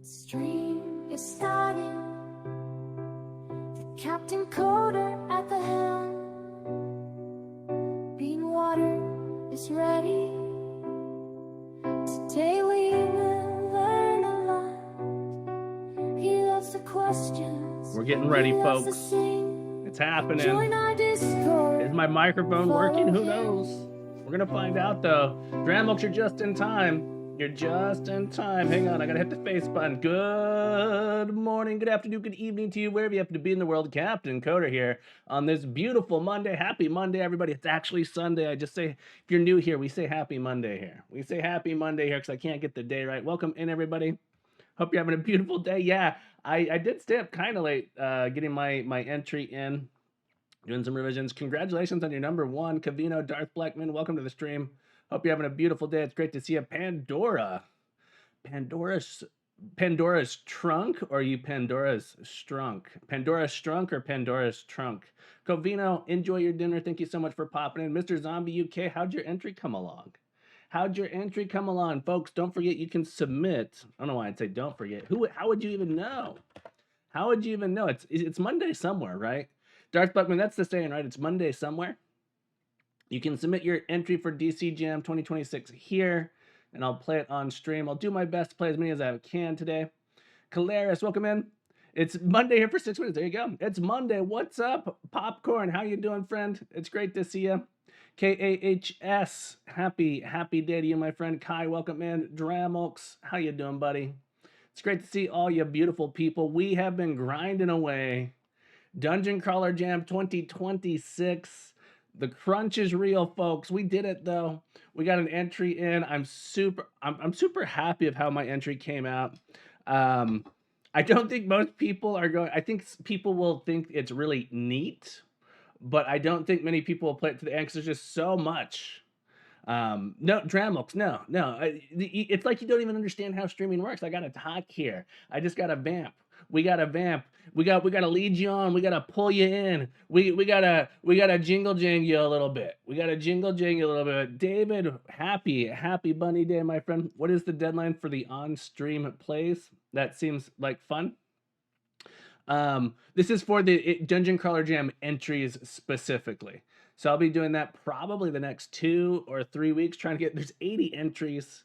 Stream is starting. The Captain Coder at the helm. Being water is ready. Today we will learn a lot. He loves the questions. We're getting ready, folks. It's happening. Is my microphone working? Who knows? We're gonna find out though. Dramlux, you're just in time. You're just in time. Hang on, I gotta hit the face button. Good morning, good afternoon, good evening to you, wherever you have to be in the world. Captain Coder here on this beautiful Monday. Happy Monday, everybody. It's actually Sunday. I just say, if you're new here, we say happy Monday here. We say happy Monday here because I can't get the day right. Welcome in, everybody. Hope you're having a beautiful day. Yeah, I did stay up kind of late getting my entry in, doing some revisions. Congratulations on your number one, Cavino Darth Blackman. Welcome to the stream. Hope you're having a beautiful day. It's great to see you. Pandora. Pandora's trunk, or you Pandora's strunk? Pandora's strunk or Pandora's trunk? Covino, enjoy your dinner. Thank you so much for popping in. Mr. Zombie UK, how'd your entry come along? How'd your entry come along? Folks, don't forget you can submit. I don't know why I'd say don't forget. How would you even know? How would you even know? It's Monday somewhere, right? Darth Buckman, that's the saying, right? It's Monday somewhere. You can submit your entry for DCJam 2026 here, and I'll play it on stream. I'll do my best to play as many as I can today. Calaris, welcome in. It's Monday here for 6 minutes. There you go. It's Monday. What's up, Popcorn? How you doing, friend? It's great to see you. KAHS, happy day to you, my friend. Kai, welcome in. Dramulx, how you doing, buddy? It's great to see all you beautiful people. We have been grinding away. Dungeon Crawler Jam 2026. The crunch is real, folks. We did it though. We got an entry in. I'm super happy of how my entry came out. I don't think most people are going. I think people will think it's really neat, but I don't think many people will play it to the end because there's just so much. No, Dramux, no. It's like you don't even understand how streaming works. I got to talk here. I just got to vamp. We got to vamp. We got to lead you on. We got to pull you in. We got to jingle jang you a little bit. We got to jingle jang you a little bit. David, happy bunny day, my friend. What is the deadline for the on-stream plays? That seems like fun. This is for the Dungeon Crawler Jam entries specifically. So I'll be doing that probably the next 2 or 3 weeks, trying to get, there's 80 entries.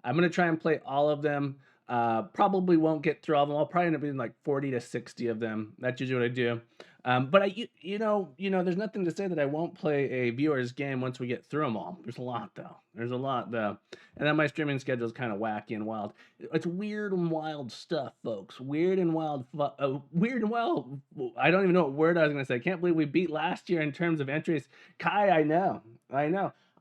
I'm going to try and play all of them. Probably won't get through all of them. I'll probably end up doing like 40 to 60 of them. That's usually what I do. But you know, there's nothing to say that I won't play a viewer's game once we get through them all. There's a lot though. And then my streaming schedule is kind of wacky and wild. It's weird and wild stuff, folks. Weird and wild. I don't even know what word I was gonna say. I can't believe we beat last year in terms of entries. Kai, I know.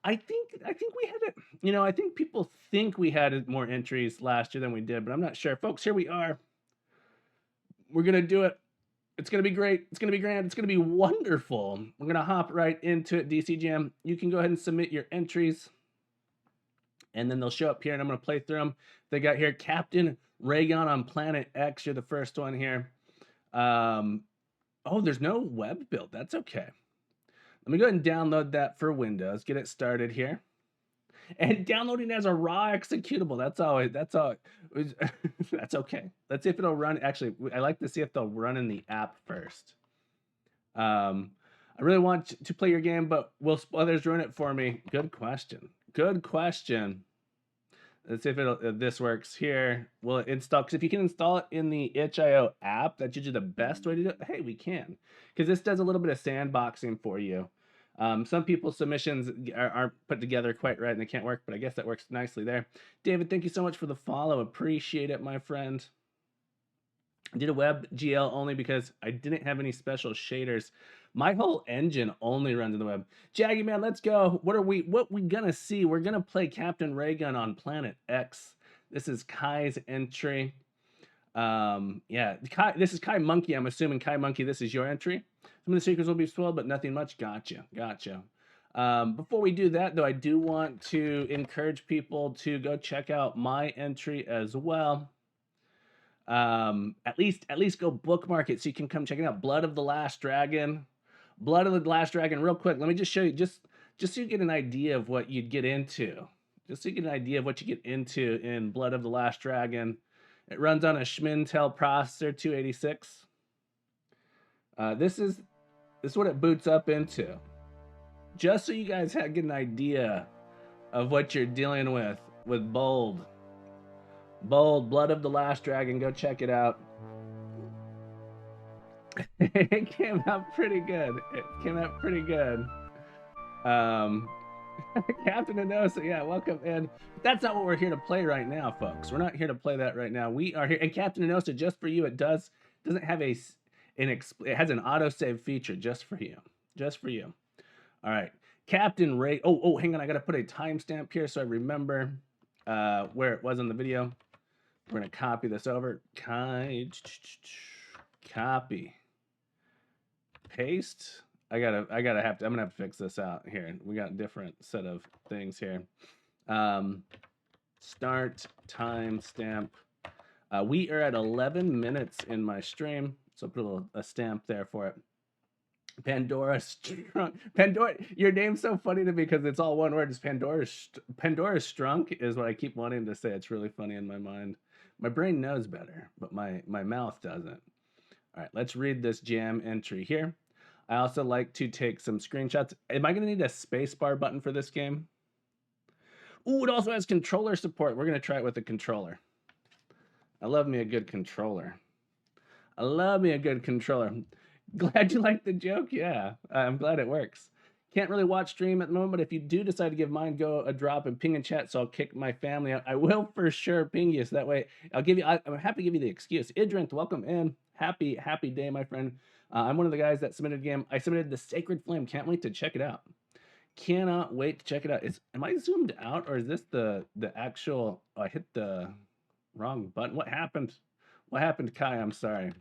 I think we had it. You know, I think people think we had more entries last year than we did, but I'm not sure. Folks, here we are. We're gonna do it. It's gonna be great. It's gonna be grand. It's gonna be wonderful. We're gonna hop right into it. DCJam. You can go ahead and submit your entries, and then they'll show up here, and I'm gonna play through them. They got here Captain Raygun on Planet X. You're the first one here. Oh, there's no web build. That's okay. Let me go ahead and download that for Windows. Get it started here. And downloading as a raw executable. That's okay. Let's see if it'll run. Actually, I like to see if they'll run in the app first. I really want to play your game, but will spoilers ruin it for me? Good question. Let's see if this works here. Will it install? Because if you can install it in the itch.io app, that's usually the best way to do it. Hey, we can. Because this does a little bit of sandboxing for you. Some people's submissions aren't put together quite right and they can't work, but I guess that works nicely there. David, thank you so much for the follow. Appreciate it, my friend. I did a web GL only because I didn't have any special shaders. My whole engine only runs in the web. Jaggy man, let's go. What we gonna see? We're gonna play Captain Raygun on Planet X. This is Kai's entry. Yeah, Kai, this is Kai Monkey. I'm assuming Kai Monkey, this is your entry. Some of the secrets will be spoiled, but nothing much. Gotcha. Before we do that, though, I do want to encourage people to go check out my entry as well. At least go bookmark it so you can come check it out. Blood of the Last Dragon. Real quick, let me just show you, just so you get an idea of what you'd get into. Just so you get an idea of what you get into in Blood of the Last Dragon. It runs on a Schmintel processor 286. This is what it boots up into. Just so you guys get an idea of what you're dealing with Bold. Bold, Blood of the Last Dragon. Go check it out. It came out pretty good. Captain Enosa, yeah, welcome in. That's not what we're here to play right now, folks. We're not here to play that right now. We are here, and Captain Enosa, just for you, it doesn't have it has an autosave feature just for you. All right, Captain Ray. Oh, hang on, I gotta put a timestamp here so I remember where it was in the video. We're gonna copy this over. Copy. Paste. I'm gonna have to fix this out here. We got a different set of things here. Start timestamp. We are at 11 minutes in my stream, so put a stamp there for it. Pandora Strunk. Pandora, your name's so funny to me because it's all one word. It's Pandora Strunk is what I keep wanting to say. It's really funny in my mind. My brain knows better, but my mouth doesn't. All right, let's read this jam entry here. I also like to take some screenshots. Am I going to need a spacebar button for this game? Ooh, it also has controller support. We're going to try it with a controller. I love me a good controller. Glad you liked the joke. Yeah, I'm glad it works. Can't really watch stream at the moment, but if you do decide to give mine go a drop and ping in chat, so I'll kick my family out. I will for sure ping you, so that way I'll give you. I'm happy to give you the excuse. Idrint, welcome in. Happy day, my friend. I'm one of the guys that submitted a game. I submitted the Sacred Flame. Can't wait to check it out. Cannot wait to check it out. Am I zoomed out or is this the actual? Oh, I hit the wrong button. What happened? What happened, Kai? I'm sorry.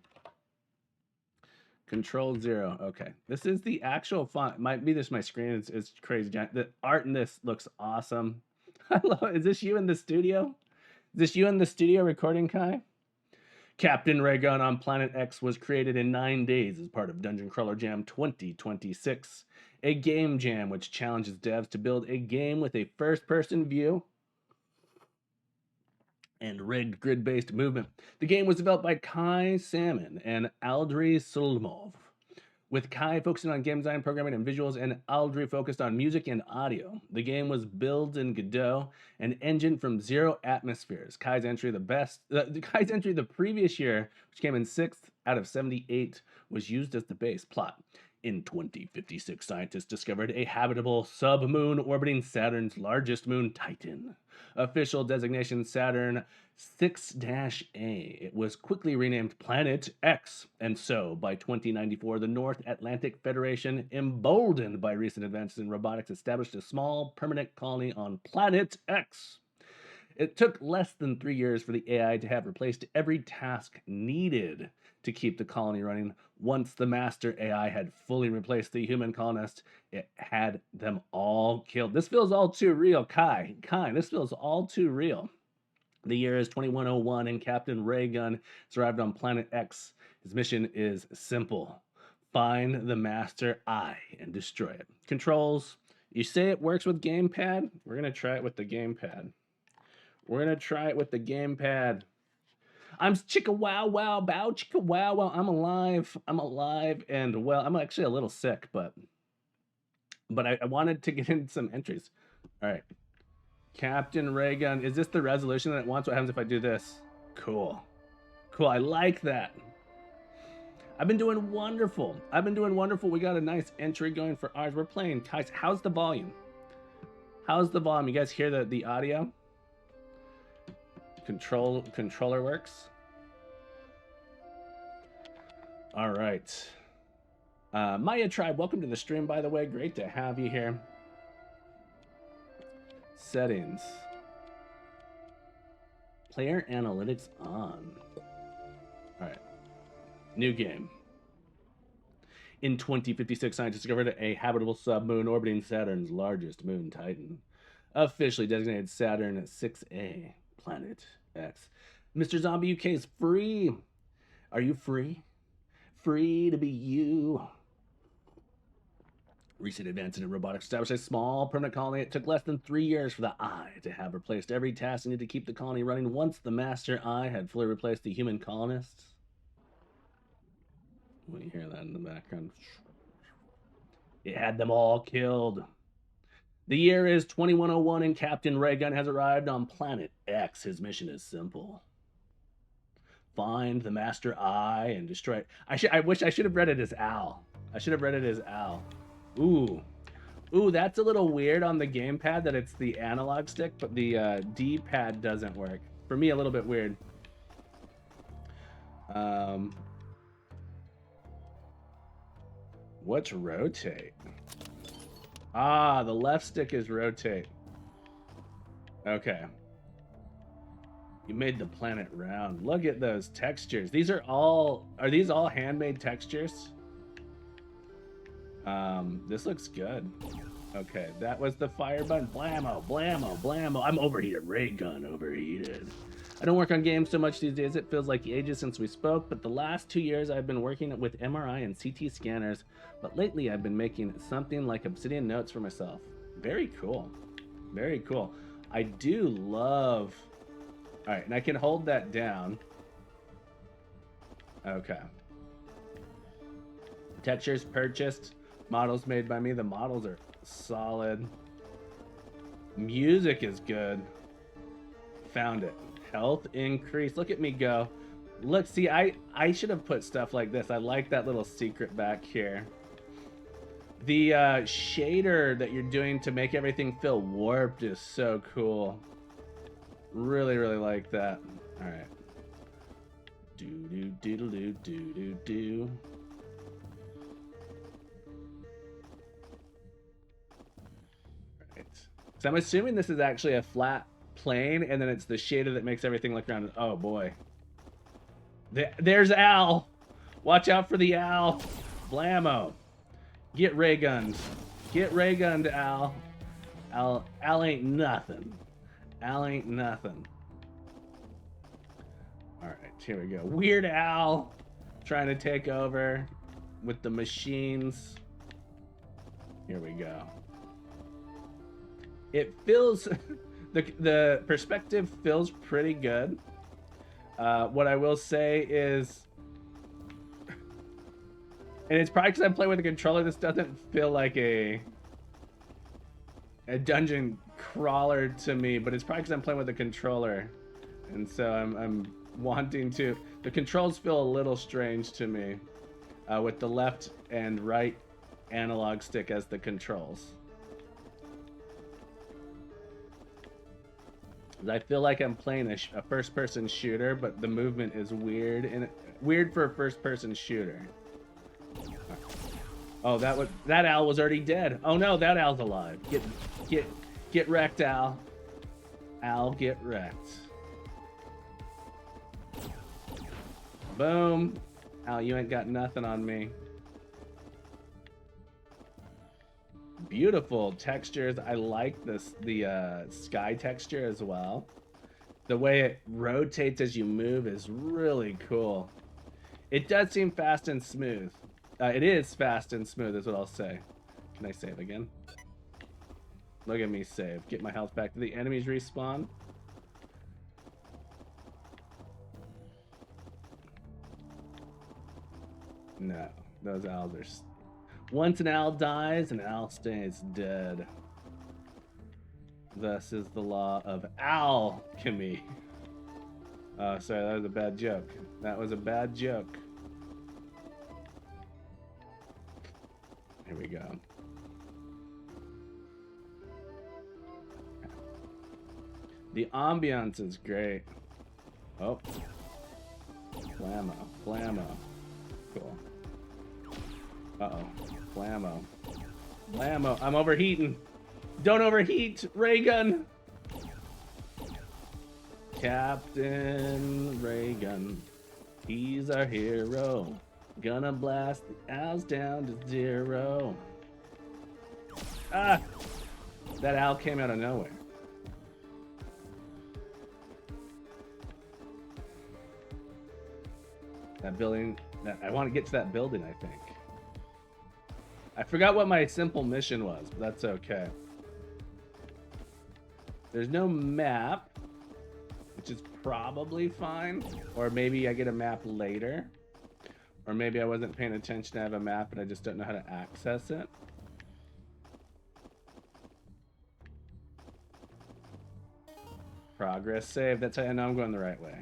Control 0. Okay, this is the actual font. Might be this my screen is crazy giant. The art in this looks awesome. I love it. Is this you in the studio? Is this you in the studio recording, Kai? Captain Raygun on Planet X was created in 9 days as part of Dungeon Crawler Jam 2026, a game jam which challenges devs to build a game with a first-person view and rigged grid-based movement. The game was developed by Kai Salmon and Aldrey Sulmov, with Kai focusing on game design, programming, and visuals, and Aldrey focused on music and audio. The game was built in Godot, an engine from Zero Atmospheres. Kai's entry the previous year, which came in 6th out of 78, was used as the base plot. In 2056, scientists discovered a habitable sub-moon orbiting Saturn's largest moon, Titan. Official designation Saturn 6-A. It was quickly renamed Planet X, and so by 2094, the North Atlantic Federation, emboldened by recent advances in robotics, established a small permanent colony on Planet X. It took less than 3 years for the AI to have replaced every task needed to keep the colony running. Once the master AI had fully replaced the human colonists, it had them all killed. This feels all too real, Kai, this feels all too real. The year is 2101 and Captain Raygun has arrived on Planet X. His mission is simple. Find the master eye and destroy it. Controls. You say it works with gamepad? We're going to try it with the gamepad. I'm chicka wow wow bow chicka wow wow. I'm alive and well. I'm actually a little sick, but I wanted to get in some entries. All right, Captain Raygun. Is this the resolution that it wants? What happens if I do this? Cool. I like that. I've been doing wonderful. We got a nice entry going for ours. We're playing Kais. How's the volume? You guys hear the audio? Controller works. All right. Maya Tribe, welcome to the stream, by the way. Great to have you here. Settings. Player analytics on. All right. New game. In 2056, scientists discovered a habitable submoon orbiting Saturn's largest moon, Titan. Officially designated Saturn 6A. Planet X. Mr. Zombie UK is free. Are you free? Free to be you. Recent advances in robotics established a small permanent colony. It took less than 3 years for the Eye to have replaced every task needed to keep the colony running once the Master Eye had fully replaced the human colonists. When you hear that in the background, it had them all killed. The year is 2101 and Captain Raygun has arrived on Planet X. His mission is simple. Find the Master Eye and destroy it. I wish I should have read it as Al. I should have read it as Al. Ooh, that's a little weird on the gamepad that it's the analog stick, but the D-pad doesn't work. For me, a little bit weird. What's rotate? Ah, the left stick is rotate. Okay. You made the planet round. Look at those textures. Are these all handmade textures? This looks good. Okay, that was the fire button. Blammo, blammo, blammo. I'm overheated. Raygun overheated. I don't work on games so much these days. It feels like ages since we spoke, but the last 2 years I've been working with MRI and CT scanners, but lately I've been making something like obsidian notes for myself. Very cool. Very cool. I do love... All right, and I can hold that down. Okay. Textures purchased. Models made by me. The models are solid. Music is good. Found it. Health increase. Look at me go. Look, see, I should have put stuff like this. I like that little secret back here. The shader that you're doing to make everything feel warped is so cool. Really, really like that. All right. Do. Right. So I'm assuming this is actually a flat plane, and then it's the shader that makes everything look rounded. Oh boy. There's Al. Watch out for the Al. Blammo. Get ray gunned. Get ray gunned, Al. Al ain't nothing. Al ain't nothing. Alright, here we go. Weird Al trying to take over with the machines. Here we go. It feels... the perspective feels pretty good. What I will say is... And it's probably because I'm playing with a controller, this doesn't feel like a dungeon crawler to me, but it's probably because I'm playing with a controller, and so I'm wanting to. The controls feel a little strange to me, with the left and right analog stick as the controls. I feel like I'm playing a first-person shooter, but the movement is weird, and weird for a first-person shooter. Oh, that Al was already dead. Oh no, that Al's alive. Get wrecked, Al. Al, get wrecked. Boom. Al, you ain't got nothing on me. Beautiful textures. I like the sky texture as well. The way it rotates as you move is really cool. It does seem fast and smooth. It is fast and smooth is what I'll say. Can I save again? Look at me save. Get my health back. Do the enemies respawn? No. Those owls are... Once an owl dies, an owl stays dead. Thus is the law of alchemy. Oh, sorry, that was a bad joke. That was a bad joke. Here we go. The ambiance is great. Oh. Blammo. Blammo. Cool. Uh-oh. Blammo. Blammo. I'm overheating. Don't overheat, Raygun. Captain Raygun. He's our hero. Gonna blast the owls down to 0. Ah! That owl came out of nowhere. That building... I want to get to that building, I think. I forgot what my simple mission was, but that's okay. There's no map, which is probably fine. Or maybe I get a map later. Or maybe I wasn't paying attention to have a map and I just don't know how to access it. Progress save. That's how I know I'm going the right way.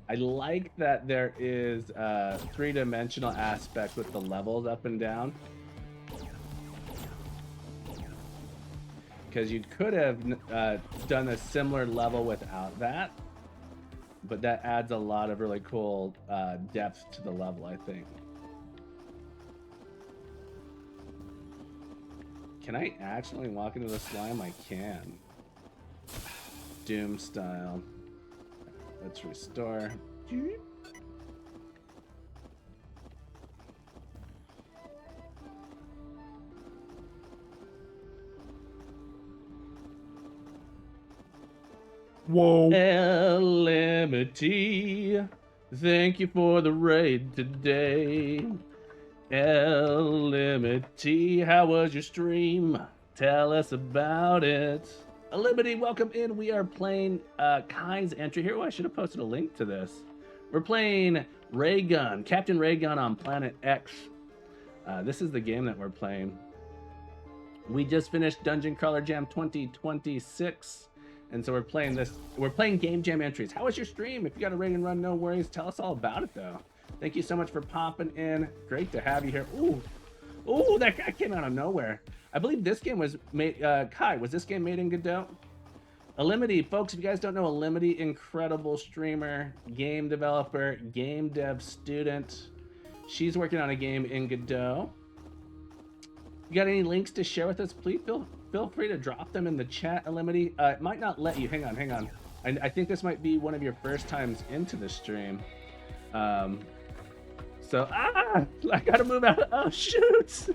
I like that there is a three-dimensional aspect with the levels up and down. Because you could have done a similar level without that. But that adds a lot of really cool depth to the level, I think. Can I actually walk into the slime? I can. Doom style. Let's restore. Whoa. LMT, thank you for the raid today. LMT, how was your stream? Tell us about it. Liberty, welcome in. We are playing Kai's entry here. Oh, I should have posted a link to this. We're playing Raygun, Captain Raygun on Planet X. This is the game that we're playing. We just finished Dungeon Crawler Jam 2026. And so we're playing this. We're playing Game Jam entries. How was your stream? If you got a raid and run, no worries. Tell us all about it, though. Thank you so much for popping in. Great to have you here. Ooh, ooh, that guy came out of nowhere. I believe this game was made. Kai, was this game made in Godot? Alimity, folks. If you guys don't know Alimity, incredible streamer, game developer, game dev student. She's working on a game in Godot. You got any links to share with us? Please feel free to drop them in the chat, Alimity. It might not let you. Hang on. I think this might be one of your first times into the stream. So, I gotta move out. Oh, shoot.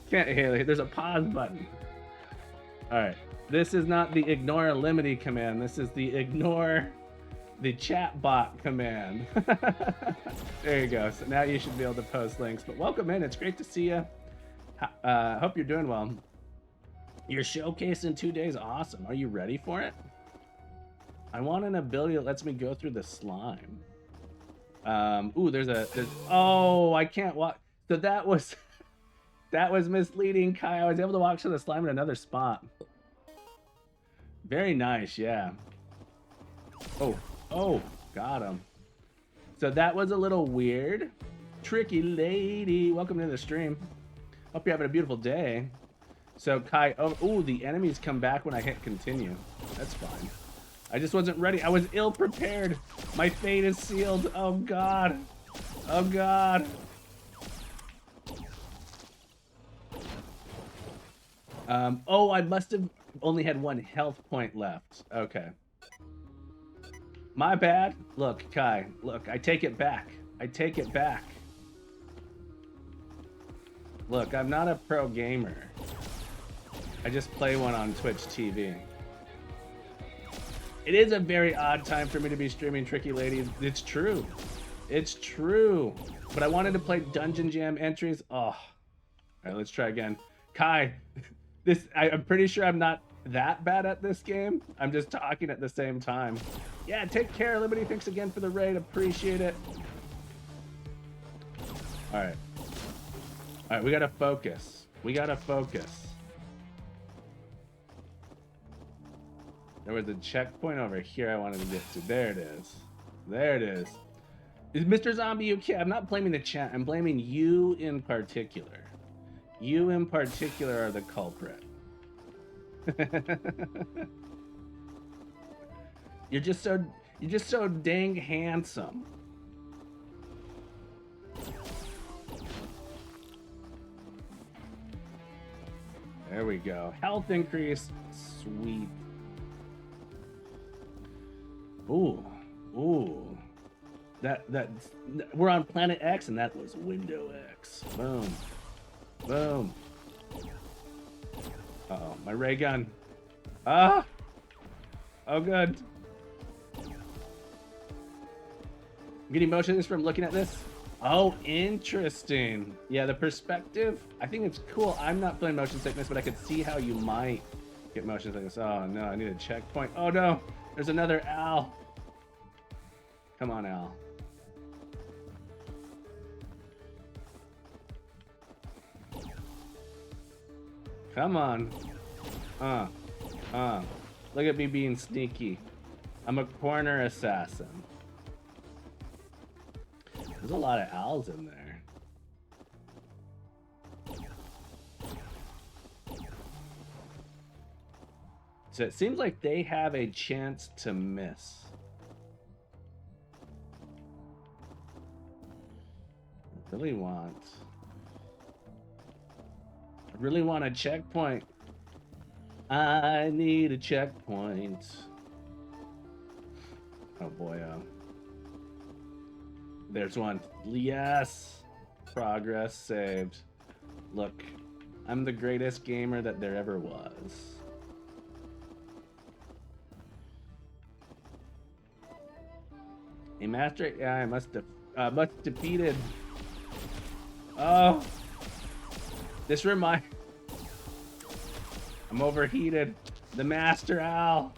Can't, Haley. There's a pause button. All right. This is not the ignore Alimity command. This is the ignore the chat bot command. There you go. So now you should be able to post links. But welcome in. It's great to see you. Hope you're doing well. Your showcase in 2 days, awesome. Are you ready for it? I want an ability that lets me go through the slime. Ooh, there's oh, I can't walk. So that was misleading, Kai. I was able to walk to the slime in another spot. Very nice, yeah. Oh, got him. So that was a little weird. Tricky lady, welcome to the stream. Hope you're having a beautiful day. So Kai, oh, the enemies come back when I hit continue. That's fine. I just wasn't ready. I was ill prepared. My fate is sealed. Oh God. Oh God. Oh, I must have only had 1 health point left. Okay. My bad. Look, Kai, look, I take it back. I take it back. Look, I'm not a pro gamer. I just play one on Twitch TV. It is a very odd time for me to be streaming Tricky Lady. It's true. It's true. But I wanted to play Dungeon Jam entries. Oh. All right, let's try again. Kai, I'm pretty sure I'm not that bad at this game. I'm just talking at the same time. Yeah, take care. Liberty, thanks again for the raid. Appreciate it. All right. All right, we gotta focus. We gotta focus. There was a checkpoint over here I wanted to get to. There it is. There it is. Is Mr. Zombie okay? I'm not blaming the chat. I'm blaming you in particular. You in particular are the culprit. You're just so dang handsome. There we go. Health increase. Sweet. Ooh. Ooh. That we're on Planet X and that was Window X. Boom. Boom. Uh-oh, my ray gun. Ah! Oh, good. I'm getting motionless from looking at this. Oh, interesting. Yeah, the perspective, I think it's cool. I'm not feeling motion sickness, but I could see how you might get motion sickness. Oh no, I need a checkpoint. Oh no, there's another Al. Come on, Al. Come on. Look at me being sneaky. I'm a corner assassin. There's a lot of owls in there. So it seems like they have a chance to miss. I really want a checkpoint. I need a checkpoint. Oh boy, there's one. Yes! Progress saved. Look, I'm the greatest gamer that there ever was. A master AI must defeated. Oh! This I'm overheated. The Master Owl.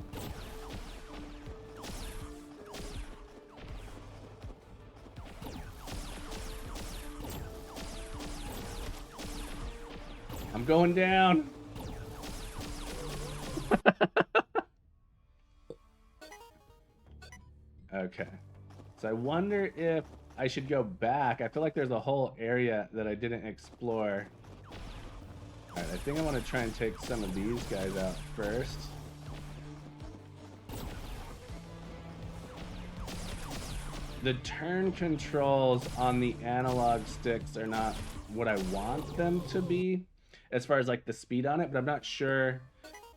I'm going down. Okay. So I wonder if I should go back. I feel like there's a whole area that I didn't explore. Alright, I think I want to try and take some of these guys out first. The turn controls on the analog sticks are not what I want them to be, as far as like the speed on it, but I'm not sure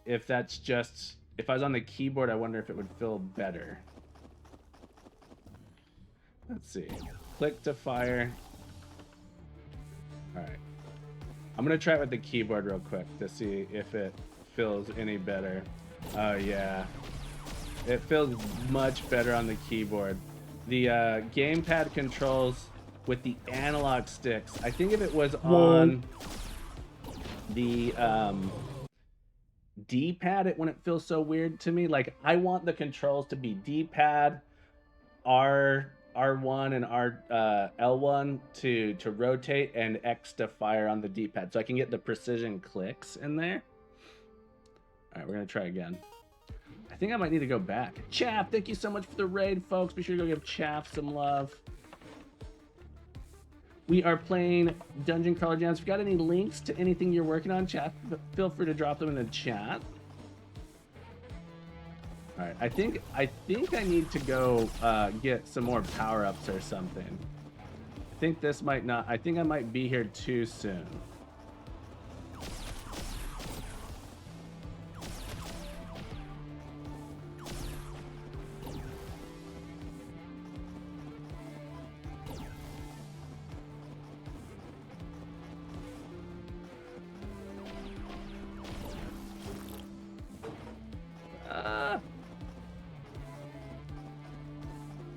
if that's just, if I was on the keyboard, I wonder if it would feel better. Let's see. Click to fire. Alright. I'm gonna try it with the keyboard real quick to see if it feels any better. Oh yeah. It feels much better on the keyboard. The gamepad controls with the analog sticks. I think if it was on the D-pad, it wouldn't feel so weird to me. Like, I want the controls to be D-pad, R1 and L1 to rotate, and X to fire on the D-pad, so I can get the precision clicks in there. All right, we're gonna try again. I think I might need to go back. Chaff, thank you so much for the raid, folks. Be sure to go give Chaff some love. We are playing Dungeon Crawler Jams. If you got any links to anything you're working on, Chaff, feel free to drop them in the chat. All right, I think I need to go get some more power-ups or something. I think this might not. I think I might be here too soon.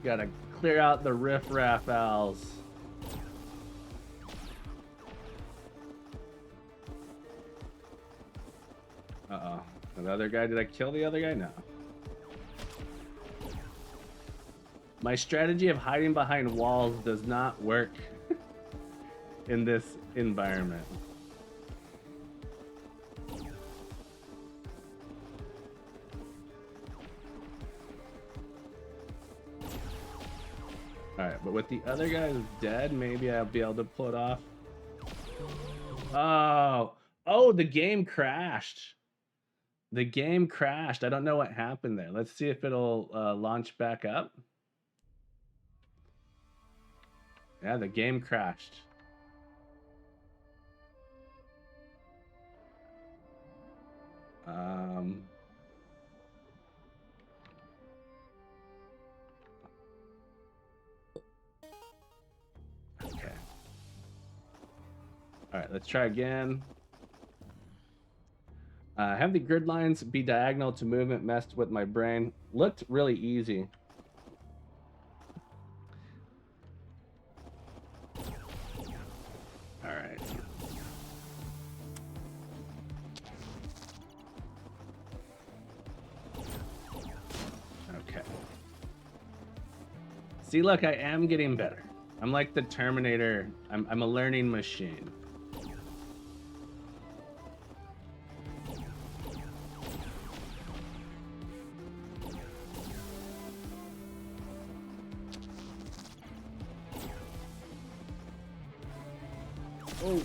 Gotta clear out the riff-raff owls. Uh-oh. The other guy, did I kill the other guy? No. My strategy of hiding behind walls does not work in this environment. Alright, but with the other guy dead, maybe I'll be able to pull it off. Oh, the game crashed. The game crashed. I don't know what happened there. Let's see if it'll launch back up. Yeah, the game crashed. Okay. All right, let's try again. Have the grid lines be diagonal to movement messed with my brain. Looked really easy. right. Okay. See, look, I am getting better. I'm like the Terminator. I'm a learning machine. Oh.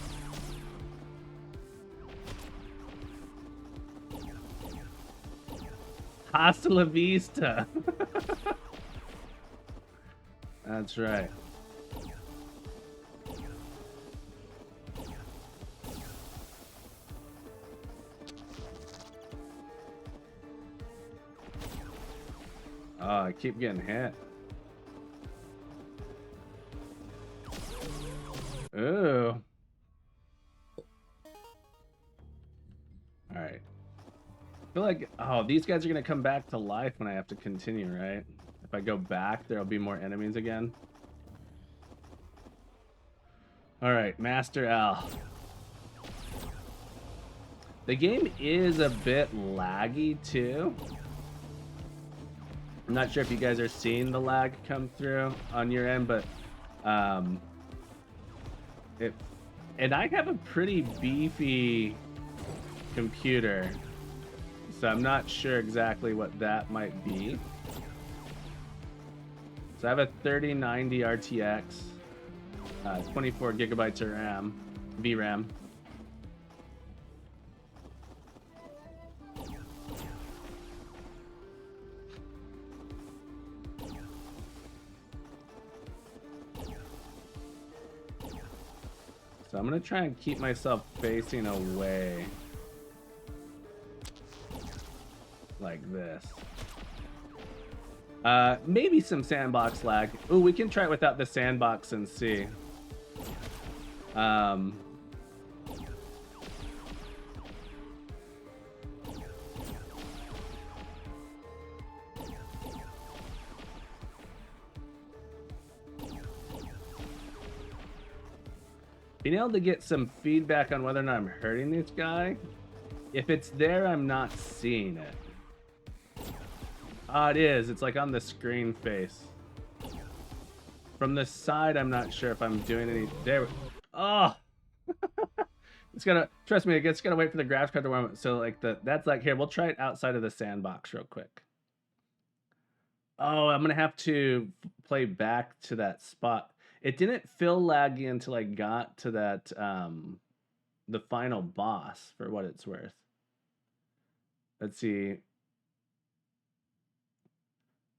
Hasta la vista. That's right. Oh, I keep getting hit. Ooh. All right. I feel like, oh, these guys are going to come back to life when I have to continue, right? If I go back, there'll be more enemies again. All right, Master L. The game is a bit laggy, too. I'm not sure if you guys are seeing the lag come through on your end, but and I have a pretty beefy computer, so I'm not sure exactly what that might be. So I have a 3090 RTX, 24 gigabytes of RAM, VRAM. So I'm gonna try and keep myself facing away like this. Maybe some sandbox lag. Ooh, we can try it without the sandbox and see. Being able to get some feedback on whether or not I'm hurting this guy. If it's there, I'm not seeing it. Oh, it is. It's like on the screen face. From the side, I'm not sure if I'm doing any... There. Oh! It's gonna... Trust me, it's gonna wait for the graphics card to warm up. So, like, that's like... Here, we'll try it outside of the sandbox real quick. Oh, I'm gonna have to play back to that spot. It didn't feel laggy until I got to that, the final boss, for what it's worth. Let's see.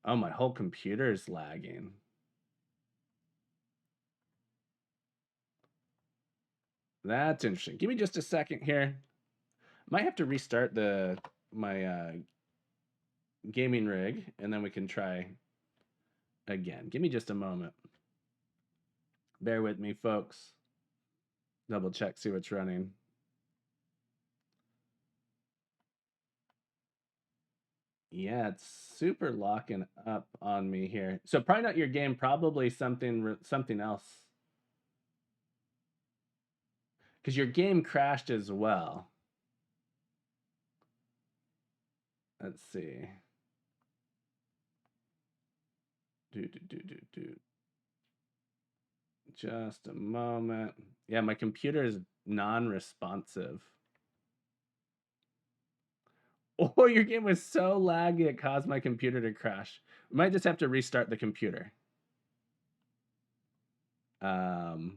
Oh, my whole computer is lagging. That's interesting. Give me just a second here. Might have to restart my gaming rig, and then we can try again. Give me just a moment. Bear with me, folks. Double check, see what's running. Yeah, it's super locking up on me here. So probably not your game, probably something else. Because your game crashed as well. Let's see. Just a moment. Yeah, my computer is non-responsive. Oh, your game was so laggy it caused my computer to crash. We might just have to restart the computer. The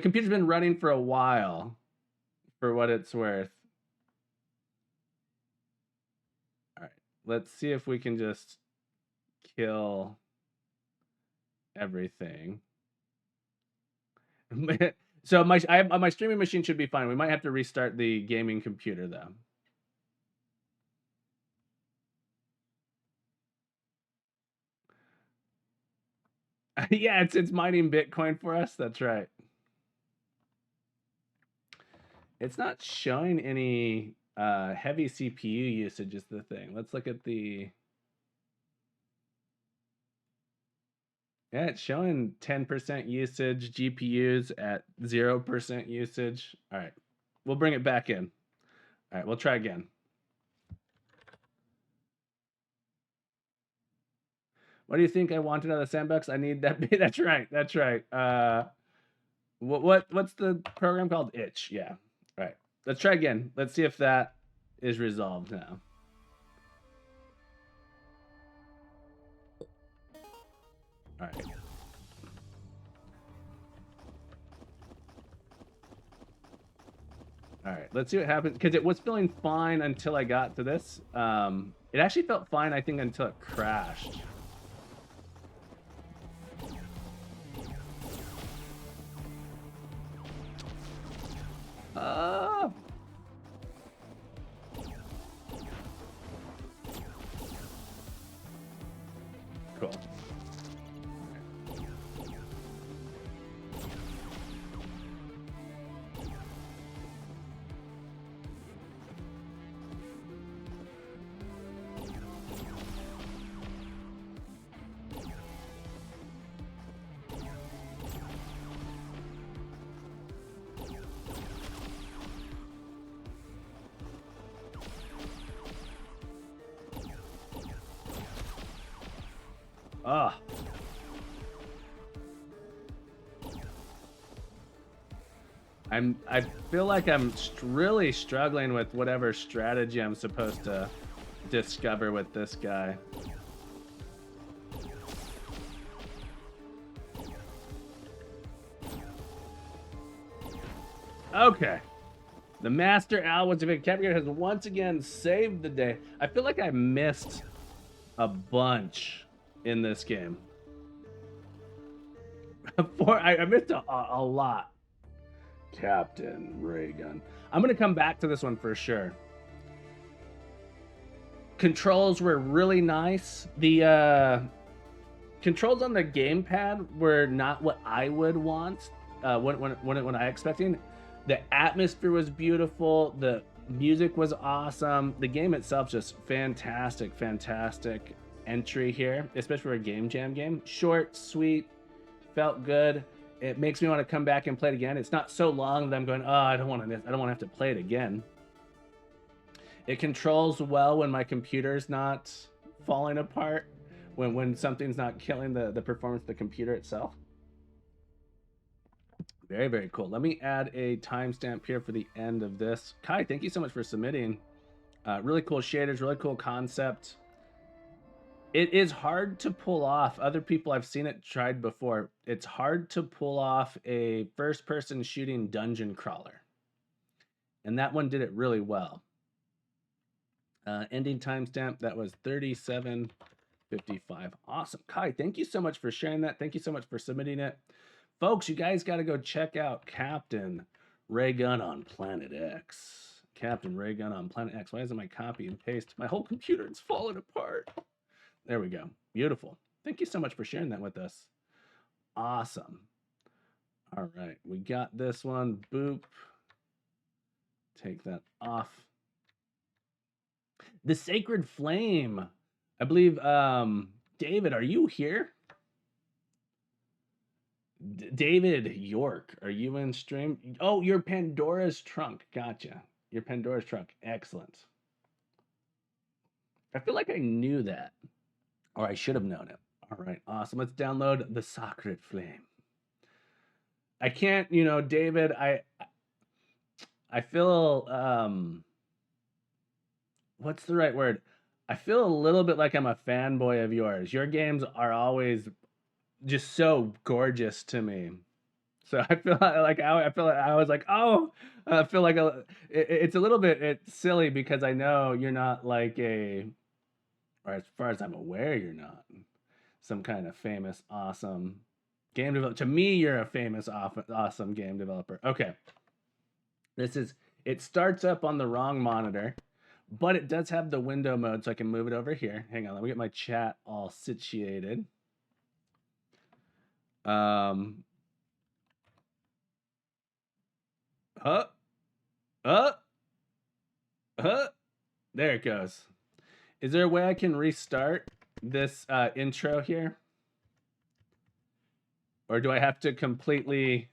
computer's been running for a while, for what it's worth. All right, let's see if we can just kill everything. So my streaming machine should be fine. We might have to restart the gaming computer though. Yeah, it's mining Bitcoin for us. That's right. It's not showing any heavy CPU usage is the thing. Let's look at the... Yeah, it's showing 10% usage, GPUs at 0% usage. All right, we'll bring it back in. All right, we'll try again. What do you think I wanted out of the sandbox? I need that. That's right. That's right. What's the program called? Itch. Yeah. All right. Let's try again. Let's see if that is resolved now. All right. All right. Let's see what happens because it was feeling fine until I got to this. It actually felt fine, I think, until it crashed. Cool. Ah. I feel like I'm really struggling with whatever strategy I'm supposed to discover with this guy. Okay. The Master Owl was a big Captain has once again saved the day. I feel like I missed a bunch in this game. I missed a lot. Captain Raygun. I'm going to come back to this one for sure. Controls were really nice. The controls on the gamepad were not what I would want when I expecting. The atmosphere was beautiful. The music was awesome. The game itself just fantastic entry here, especially for a game jam game. Short, sweet, felt good. It makes me want to come back and play it again. It's not so long that I'm going, oh, I don't want to have to play it again. It controls well when my computer's not falling apart, when something's not killing the performance of the computer itself. Very cool. Let me add a timestamp here for the end of this. Kai, thank you so much for submitting. Really cool shaders, really cool concept. It is hard to pull off. Other people, I've seen it tried before. It's hard to pull off a first-person shooting dungeon crawler. And that one did it really well. Ending timestamp, that was 37:55. Awesome. Kai, thank you so much for sharing that. Thank you so much for submitting it. Folks, you guys got to go check out Captain Raygun on Planet X. Captain Raygun on Planet X. Why isn't my copy and paste? My whole computer is falling apart. There we go. Beautiful. Thank you so much for sharing that with us. Awesome. All right. We got this one. Boop. Take that off. The Sacred Flame. I believe, David, are you here? David York, are you in stream? Oh, you're Pandora's Trunk. Gotcha. You're Pandora's Trunk. Excellent. I feel like I knew that, or I should have known it. All right, awesome. Let's download the Sacred Flame. I can't, David. I feel what's the right word? I feel a little bit like I'm a fanboy of yours. Your games are always just so gorgeous to me. So I feel like I was like, oh, I feel like it's a little bit silly because I know you're not like or as far as I'm aware, you're not some kind of famous, awesome game developer. To me, you're a famous, awesome game developer. Okay, it starts up on the wrong monitor, but it does have the window mode, so I can move it over here. Hang on, let me get my chat all situated. There it goes. Is there a way I can restart this intro here? Or do I have to completely...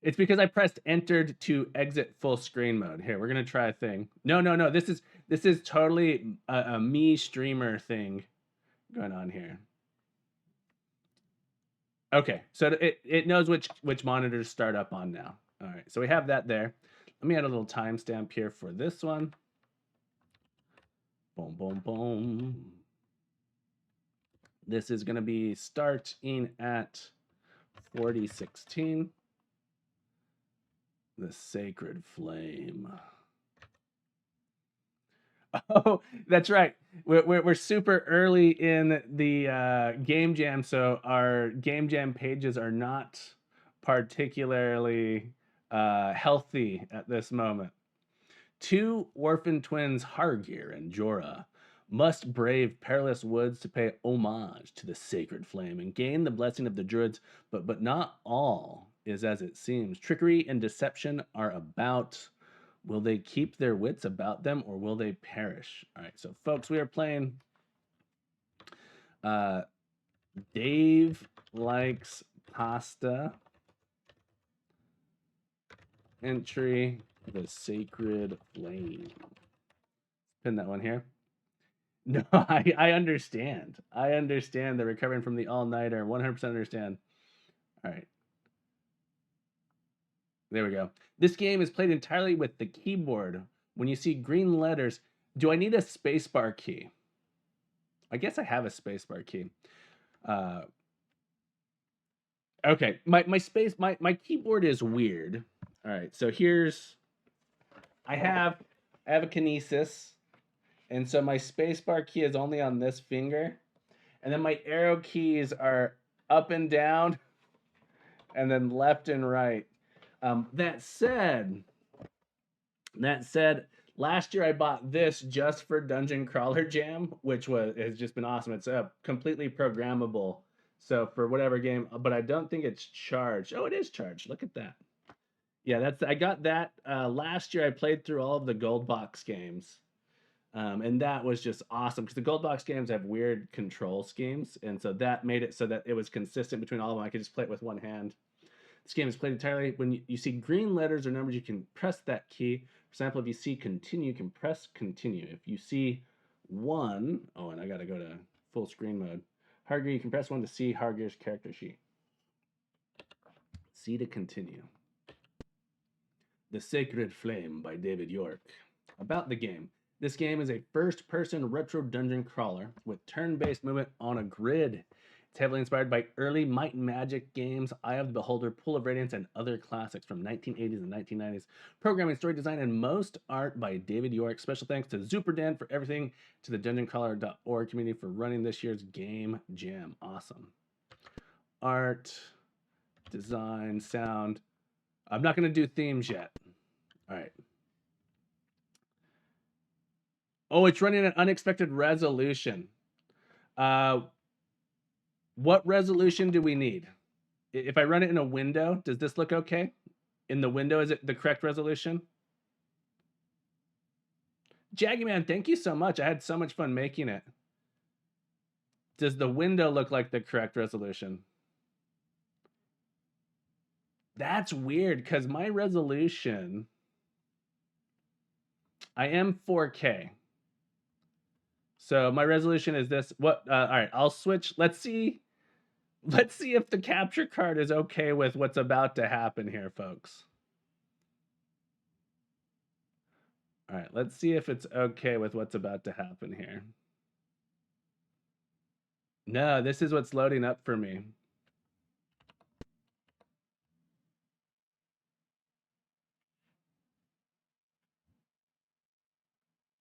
It's because I pressed entered to exit full screen mode. Here, we're gonna try a thing. No. This is totally a me streamer thing going on here. Okay, so it knows which monitor to start up on now. All right, so we have that there. Let me add a little timestamp here for this one. Boom, boom, boom. This is gonna be starting at 4016. The Sacred Flame. Oh, that's right. We're super early in the Game Jam, so our Game Jam pages are not particularly healthy at this moment. Two orphan twins, Hargir and Jorah, must brave perilous woods to pay homage to the Sacred Flame and gain the blessing of the Druids, but not all is as it seems. Trickery and deception are about. Will they keep their wits about them or will they perish? All right, so folks, we are playing Dave Likes Pasta. Entry, the Sacred Flame. Pin that one here. No, I understand. I understand. They're recovering from the all-nighter. 100% understand. All right. There we go. This game is played entirely with the keyboard. When you see green letters, do I need a spacebar key? I guess I have a spacebar key. Okay, my keyboard is weird. All right, so here's I have a Kinesis, and so my spacebar key is only on this finger, and then my arrow keys are up and down, and then left and right. That said, last year I bought this just for Dungeon Crawler Jam, which has just been awesome. It's completely programmable. So for whatever game, but I don't think it's charged. Oh, it is charged. Look at that. Yeah, I got that last year. I played through all of the Gold Box games, and that was just awesome because the Gold Box games have weird control schemes, and so that made it so that it was consistent between all of them. I could just play it with one hand. This game is played entirely when you see green letters or numbers, you can press that key. For example, if you see continue, you can press continue. If you see 1, oh, and I gotta go to full screen mode. Hargir, you can press 1 to see Hargir's character sheet. C to continue. The Sacred Flame by David York. About the game. This game is a first-person retro dungeon crawler with turn-based movement on a grid. It's heavily inspired by early Might and Magic games, Eye of the Beholder, Pool of Radiance, and other classics from 1980s and 1990s. Programming, story design, and most art by David York. Special thanks to Zuperdan for everything, to the dungeoncrawler.org community for running this year's Game Jam. Awesome. Art, design, sound. I'm not going to do themes yet. All right. Oh, it's running an unexpected resolution. What resolution do we need? If I run it in a window, does this look okay? In the window, is it the correct resolution? Jaggy Man, thank you so much. I had so much fun making it. Does the window look like the correct resolution? That's weird because my resolution, I am 4K. So my resolution is this. What? All right, I'll switch. Let's see if the capture card is okay with what's about to happen here, folks. All right, let's see if it's okay with what's about to happen here. No, this is what's loading up for me.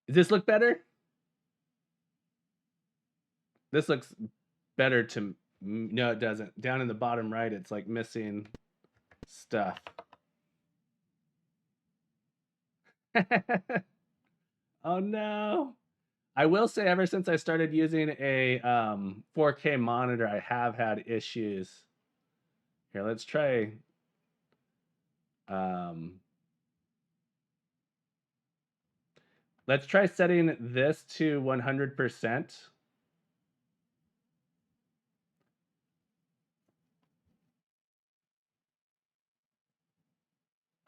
Does this look better? This looks better to... No, it doesn't. Down in the bottom right, it's like missing stuff. Oh no. I will say ever since I started using a 4K monitor, I have had issues. Here, let's try let's try setting this to 100%.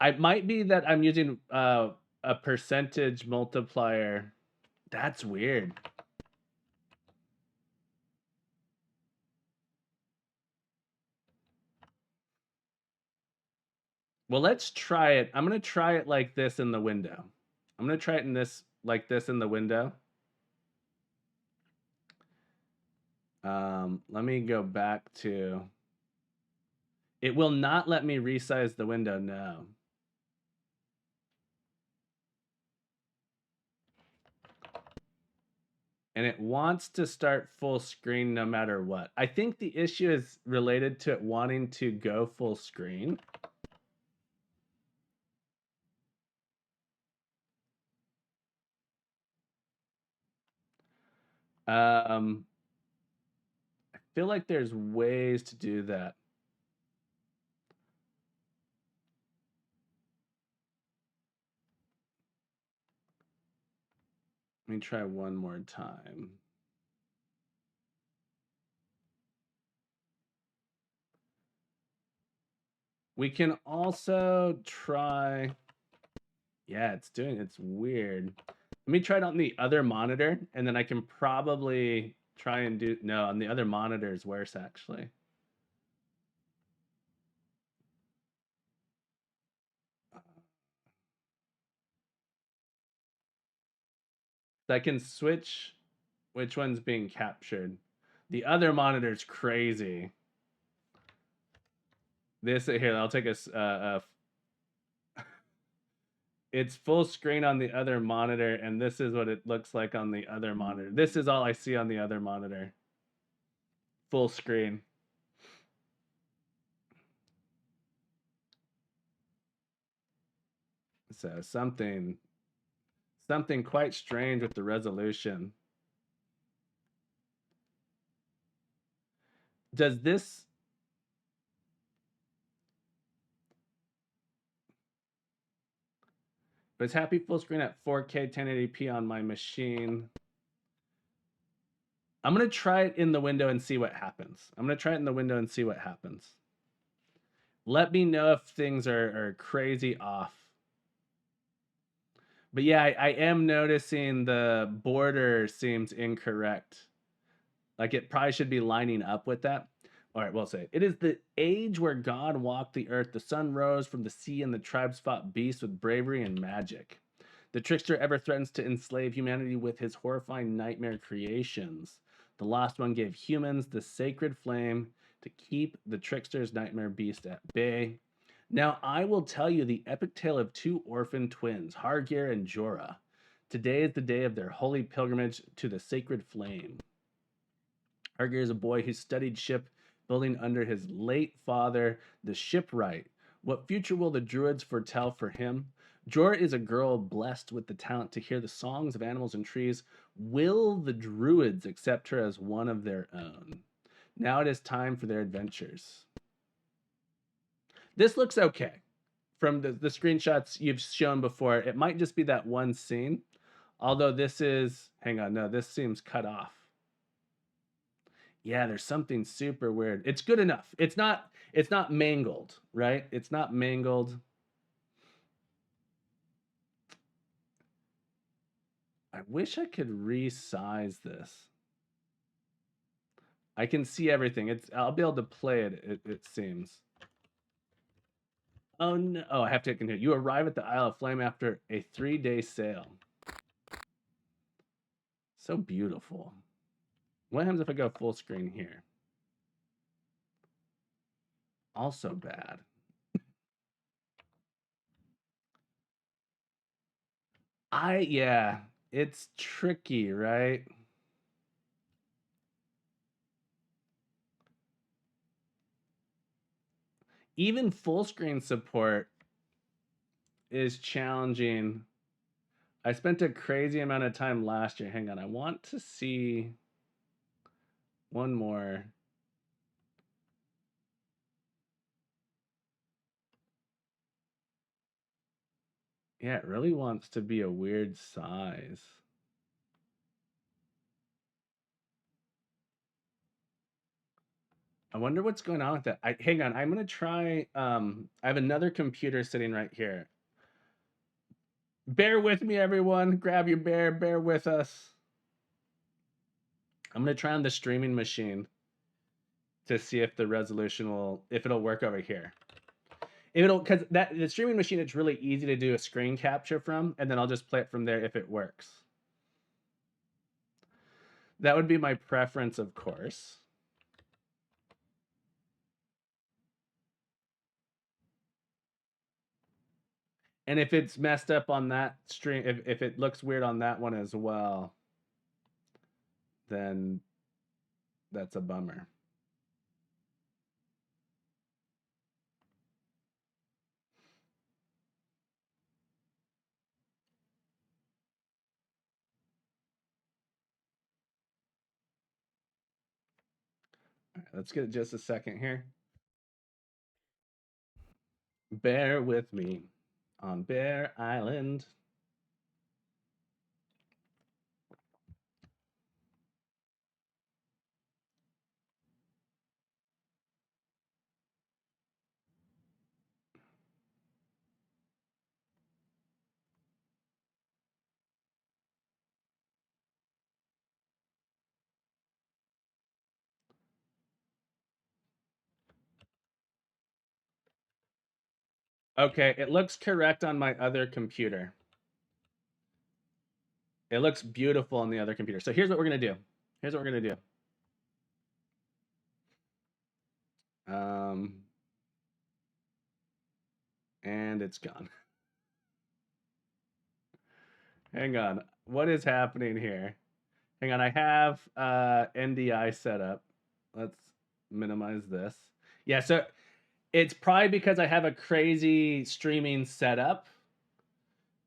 I might be that I'm using a percentage multiplier. That's weird. Well, let's try it. I'm gonna try it like this in the window. I'm gonna try it in this like this in the window. Let me go back to. It will not let me resize the window. No. And it wants to start full screen no matter what. I think the issue is related to it wanting to go full screen. I feel like there's ways to do that. Let me try one more time. We can also try. Yeah, it's weird. Let me try it on the other monitor, and then I can probably try and do. No, on the other monitor is worse, actually. I can switch which one's being captured. The other monitor's crazy. This here, I'll take it's full screen on the other monitor, and this is what it looks like on the other monitor. This is all I see on the other monitor. Full screen. So something quite strange with the resolution. Does this but it's happy full screen at 4K 1080p on my machine. I'm gonna try it in the window and see what happens. Let me know if things are crazy off. But yeah, I am noticing the border seems incorrect. Like it probably should be lining up with that. All right, we'll say it is the age where God walked the earth. The sun rose from the sea, and the tribes fought beasts with bravery and magic. The trickster ever threatens to enslave humanity with his horrifying nightmare creations. The lost one gave humans the sacred flame to keep the trickster's nightmare beast at bay. Now I will tell you the epic tale of two orphan twins, Hargir and Jorah. Today is the day of their holy pilgrimage to the sacred flame. Hargir is a boy who studied ship building under his late father, the shipwright. What future will the druids foretell for him? Jorah is a girl blessed with the talent to hear the songs of animals and trees. Will the druids accept her as one of their own? Now it is time for their adventures. This looks okay. From the screenshots you've shown before, it might just be that one scene. Although this is, hang on, no, this seems cut off. Yeah, there's something super weird. It's good enough. It's not mangled, right? It's not mangled. I wish I could resize this. I can see everything. I'll be able to play it, it seems. Oh no. Oh, I have to continue. You arrive at the Isle of Flame after a 3-day sail. So beautiful. What happens if I go full screen here? Also bad. Yeah, it's tricky, right? Even full screen support is challenging. I spent a crazy amount of time last year. Hang on, I want to see one more. Yeah, it really wants to be a weird size. I wonder what's going on with that. Hang on, I'm gonna try. I have another computer sitting right here. Bear with me, everyone. Grab your bear. Bear with us. I'm gonna try on the streaming machine to see if the resolution if it'll work over here. If it'll, because the streaming machine, it's really easy to do a screen capture from, and then I'll just play it from there if it works. That would be my preference, of course. And if it's messed up on that stream, if it looks weird on that one as well, then that's a bummer. All right, let's get just a second here. Bear with me on Bear Island. Okay, it looks correct on my other computer. It looks beautiful on the other computer. So here's what we're gonna do. Here's what we're gonna do. And it's gone. Hang on. What is happening here? Hang on. I have NDI set up. Let's minimize this. Yeah, so it's probably because I have a crazy streaming setup.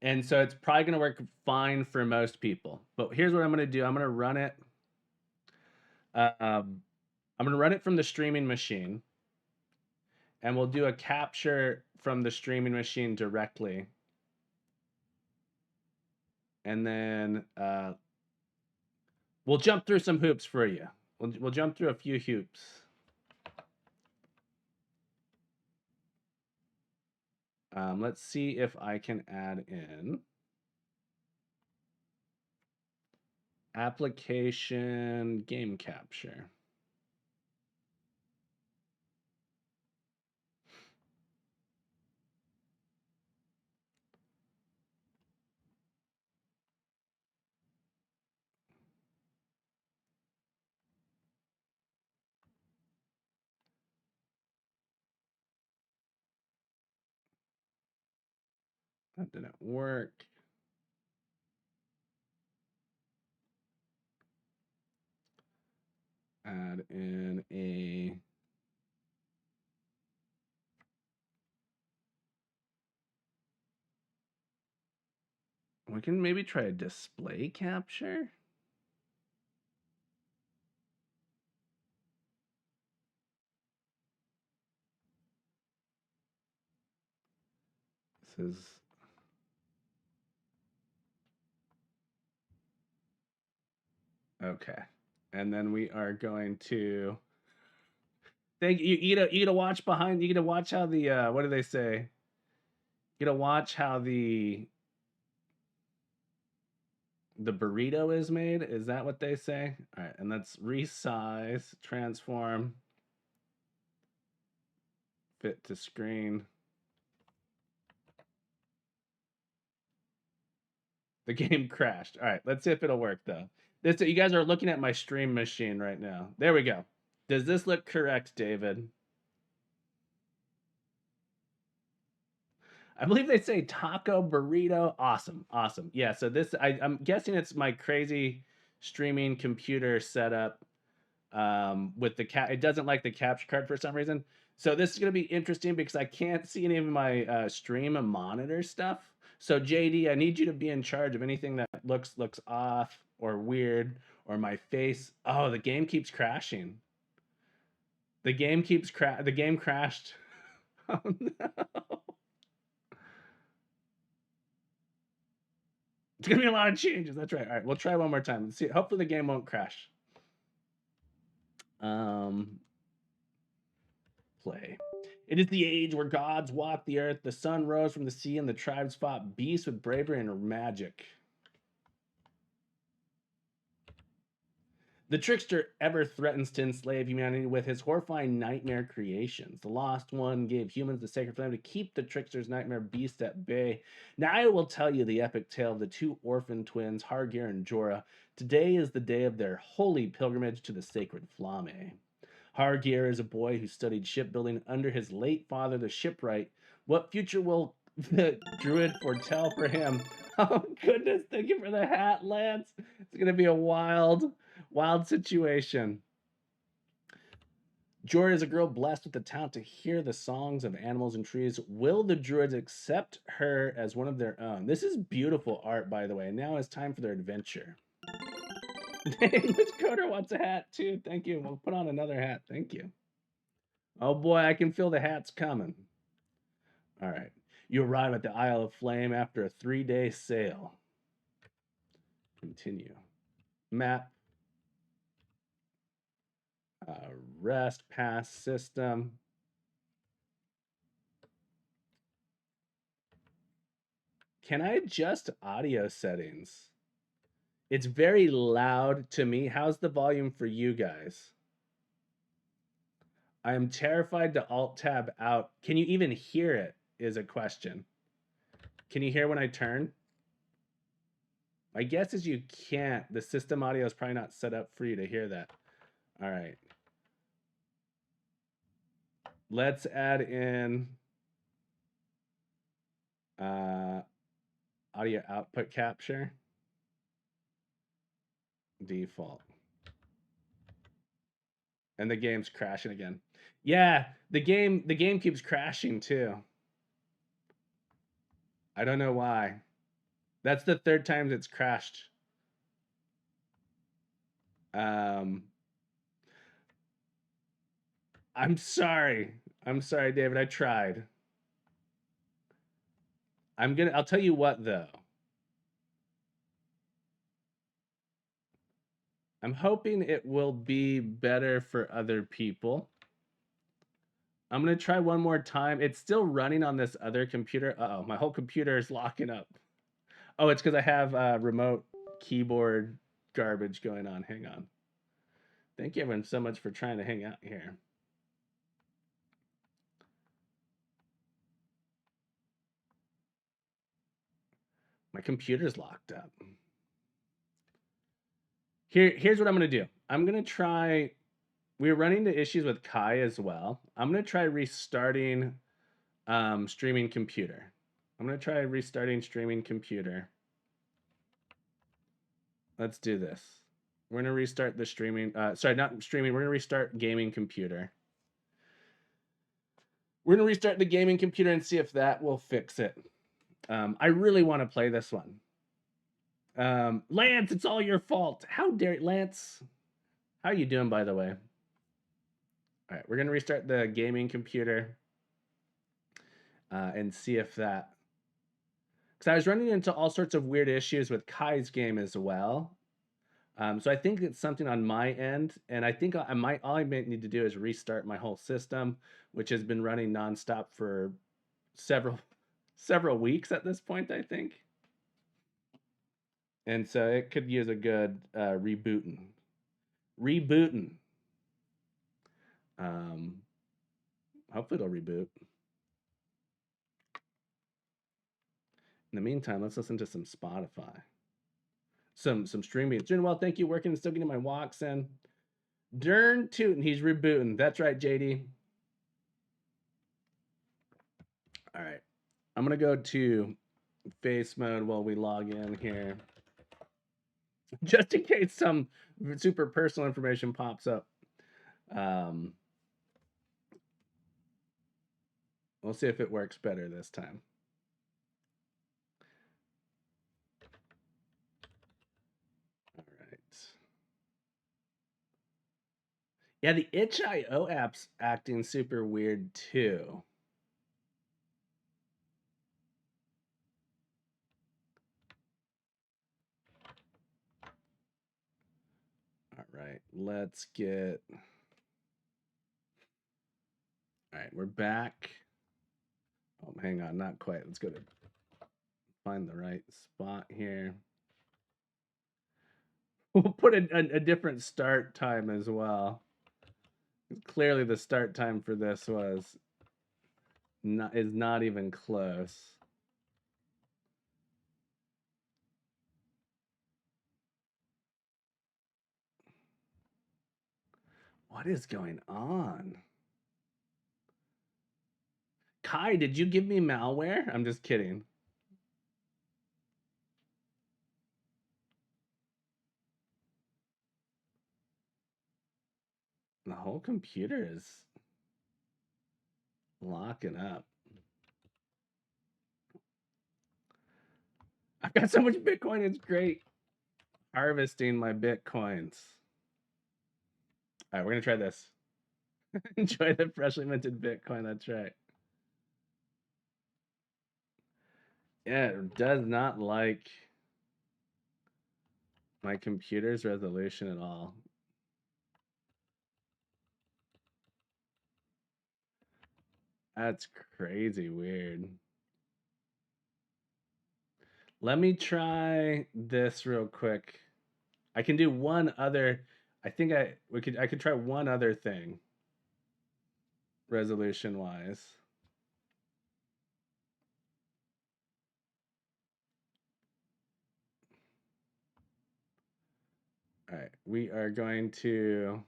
And so it's probably going to work fine for most people. But here's what I'm going to do. I'm going to run it. I'm going to run it from the streaming machine. And we'll do a capture from the streaming machine directly. And then we'll jump through some hoops for you. We'll jump through a few hoops. Let's see if I can add in application game capture. That didn't work. Add in a we can maybe try a display capture. This is okay. And then we are going to you gotta watch behind, you gotta watch how the what do they say? You gotta watch how the burrito is made. Is that what they say? All right, and let's resize, transform, fit to screen. The game crashed. All right, let's see if it'll work though. You guys are looking at my stream machine right now. There we go. Does this look correct, David? I believe they say taco burrito. Awesome, awesome. Yeah. So this, I'm guessing it's my crazy streaming computer setup with the It doesn't like the capture card for some reason. So this is gonna be interesting because I can't see any of my stream and monitor stuff. So JD, I need you to be in charge of anything that looks off or weird or my face. Oh, the game keeps crashing. The game crashed. Oh no. It's gonna be a lot of changes. That's right. All right, we'll try one more time. Let's see. Hopefully the game won't crash. play. It is the age where gods walk the earth, the sun rose from the sea, and the tribes fought beasts with bravery and magic. The trickster ever threatens to enslave humanity with his horrifying nightmare creations. The Lost One gave humans the sacred flame to keep the trickster's nightmare beast at bay. Now I will tell you the epic tale of the two orphan twins, Hargir and Jorah. Today is the day of their holy pilgrimage to the sacred Flame. Hargir is a boy who studied shipbuilding under his late father, the shipwright. What future will the druid foretell for him? Oh goodness, thank you for the hat, Lance. It's gonna be a wild situation. Jorah is a girl blessed with the talent to hear the songs of animals and trees. Will the druids accept her as one of their own? This is beautiful art, by the way. Now it's time for their adventure. Which coder wants a hat too? Thank you. We'll put on another hat. Thank you. Oh boy, I can feel the hats coming. All right. You arrive at the Isle of Flame after a 3-day sail. Continue. Map. Rest pass system. Can I adjust audio settings? It's very loud to me. How's the volume for you guys? I am terrified to alt tab out. Can you even hear it is a question. Can you hear when I turn? My guess is you can't. The system audio is probably not set up for you to hear that. All right. Let's add in audio output capture. Default. And the game's crashing again. Yeah, the game keeps crashing too. I don't know why. That's the third time it's crashed. I'm sorry. I'm sorry, David. I tried. I'll tell you what though. I'm hoping it will be better for other people. I'm gonna try one more time. It's still running on this other computer. Uh-oh, my whole computer is locking up. Oh, it's because I have remote keyboard garbage going on. Hang on. Thank you everyone so much for trying to hang out here. My computer's locked up. Here's what I'm gonna do. I'm gonna try. We're running into issues with Kai as well. I'm gonna try restarting streaming computer. I'm gonna try restarting streaming computer. Let's do this. We're gonna restart the streaming. Sorry, not streaming. We're gonna restart gaming computer. We're gonna restart the gaming computer and see if that will fix it. I really want to play this one. Lance, it's all your fault. How dare Lance? How are you doing, by the way? All right, we're gonna restart the gaming computer and see if that. Because I was running into all sorts of weird issues with Kai's game as well. So I think it's something on my end, and I think all I might need to do is restart my whole system, which has been running nonstop for several weeks at this point, I think. And so it could use a good rebooting. Hopefully it'll reboot. In the meantime, let's listen to some Spotify. Some streaming. Doing well, thank you. Working and still getting my walks in. Darn tootin', he's rebooting. That's right, JD. All right. I'm gonna go to face mode while we log in here. Just in case some super personal information pops up. We'll see if it works better this time. All right. Yeah, the itch.io app's acting super weird too. All right, let's get. All right, we're back. Oh, hang on, not quite. Let's go to find the right spot here. We'll put a different start time as well. Clearly, the start time for this is not even close. What is going on? Kai, did you give me malware? I'm just kidding. The whole computer is locking up. I've got so much Bitcoin, it's great. Harvesting my Bitcoins. All right, we're gonna try this. Enjoy the freshly minted Bitcoin, that's right. Yeah, it does not like my computer's resolution at all. That's crazy weird. Let me try this real quick. I can do one other. I think I could try one other thing. Resolution wise. All right, we are going to.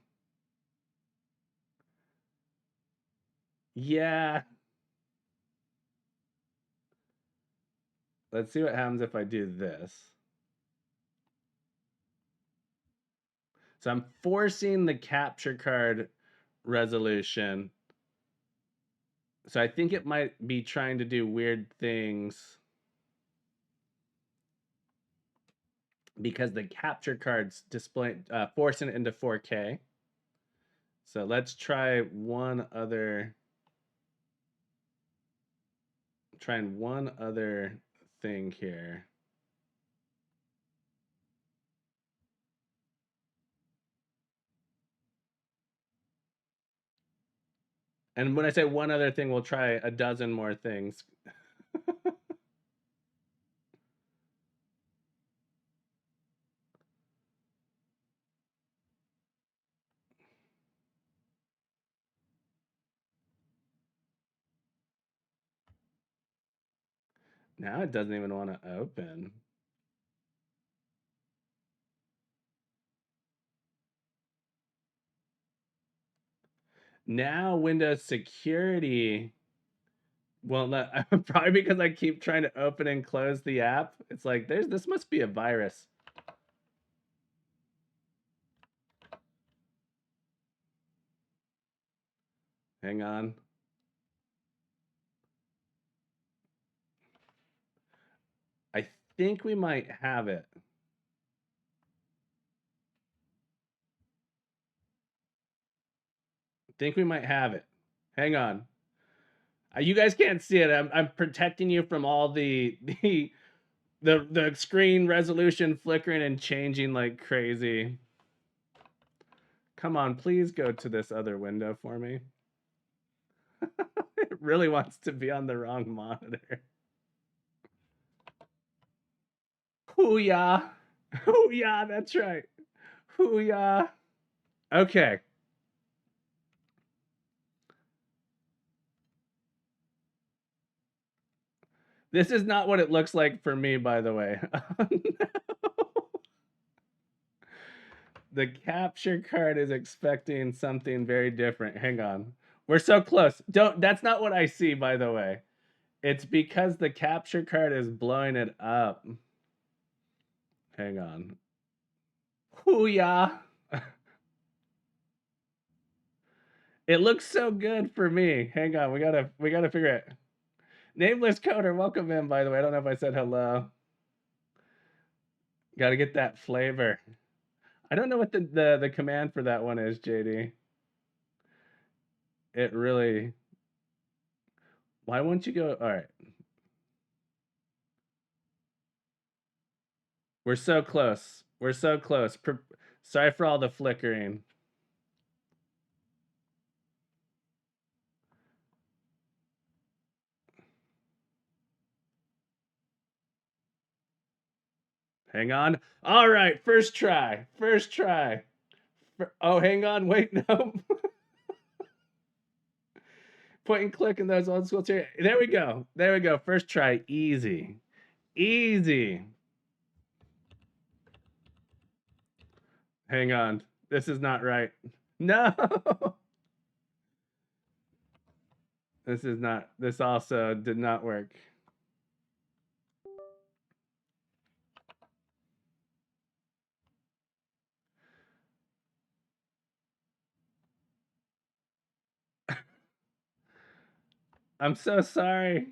Yeah. Let's see what happens if I do this. So I'm forcing the capture card resolution. So I think it might be trying to do weird things because the capture card's display forcing it into 4K. So let's try one other. Trying one other thing here. And when I say one other thing, we'll try a dozen more things. Now it doesn't even want to open. Now Windows security won't let, probably because I keep trying to open and close the app. It's like, this must be a virus. Hang on. I think we might have it. I think we might have it. Hang on. You guys can't see it. I'm protecting you from all the screen resolution flickering and changing like crazy. Come on, please go to this other window for me. It really wants to be on the wrong monitor. Hoo-yah. Hoo-yah, that's right. Hoo-yah. Okay. This is not what it looks like for me, by the way. The capture card is expecting something very different. Hang on. We're so close. That's not what I see, by the way. It's because the capture card is blowing it up. Hang on. Hoo-yah. It looks so good for me. Hang on, we gotta figure it. Nameless Coder, welcome in, by the way. I don't know if I said hello. Gotta get that flavor. I don't know what the command for that one is, JD. It really. Why won't you go? All right. We're so close. We're so close. Sorry for all the flickering. Hang on. All right, first try. First try. Oh, hang on. Wait, no. Point and click in those old school cherry. There we go. There we go. First try. Easy. Easy. Hang on. This is not right. No. This is not. This also did not work. I'm so sorry.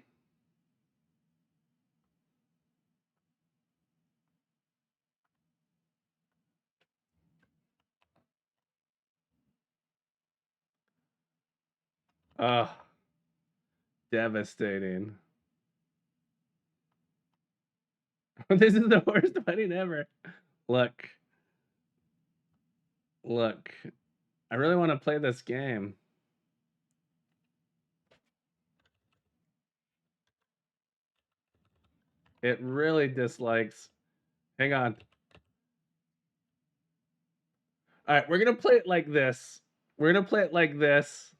Oh, devastating. This is the worst wedding ever. Look. Look. I really want to play this game. It really dislikes. Hang on. All right, we're going to play it like this. We're going to play it like this.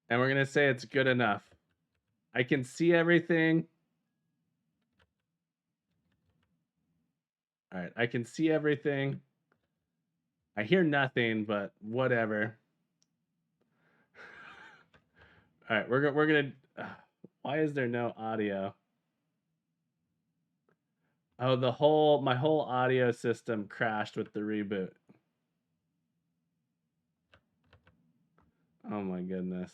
And we're going to say it's good enough. I can see everything. All right, I can see everything. I hear nothing, but whatever. All right, we're going to why is there no audio? Oh, my whole audio system crashed with the reboot. Oh my goodness.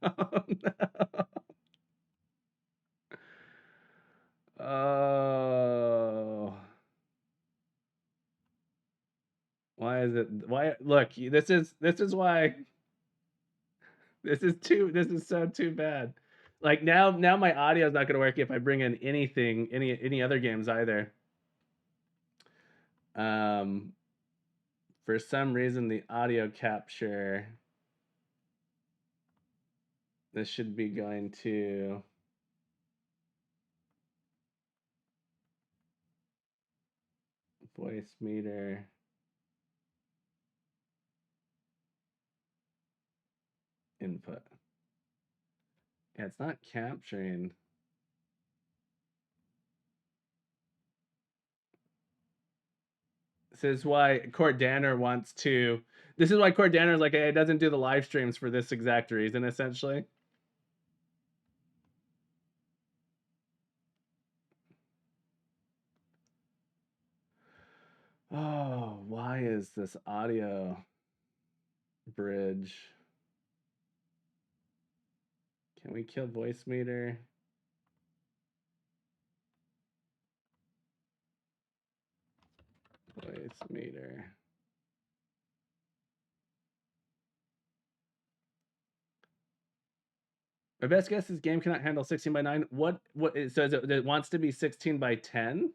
Oh no. Oh. Why is it why look, this is why this is so too bad. Like now my audio is not going to work if I bring in anything any other games either. For some reason the audio capture, this should be going to voice meter input. Yeah, it's not capturing. This is why Court Danner wants to. This is why Court Danner is like, hey, it doesn't do the live streams for this exact reason, essentially. Oh, why is this audio bridge? Can we kill voice meter? Voice meter. My best guess is game cannot handle 16 by 9. What it says it wants to be 16 by 10?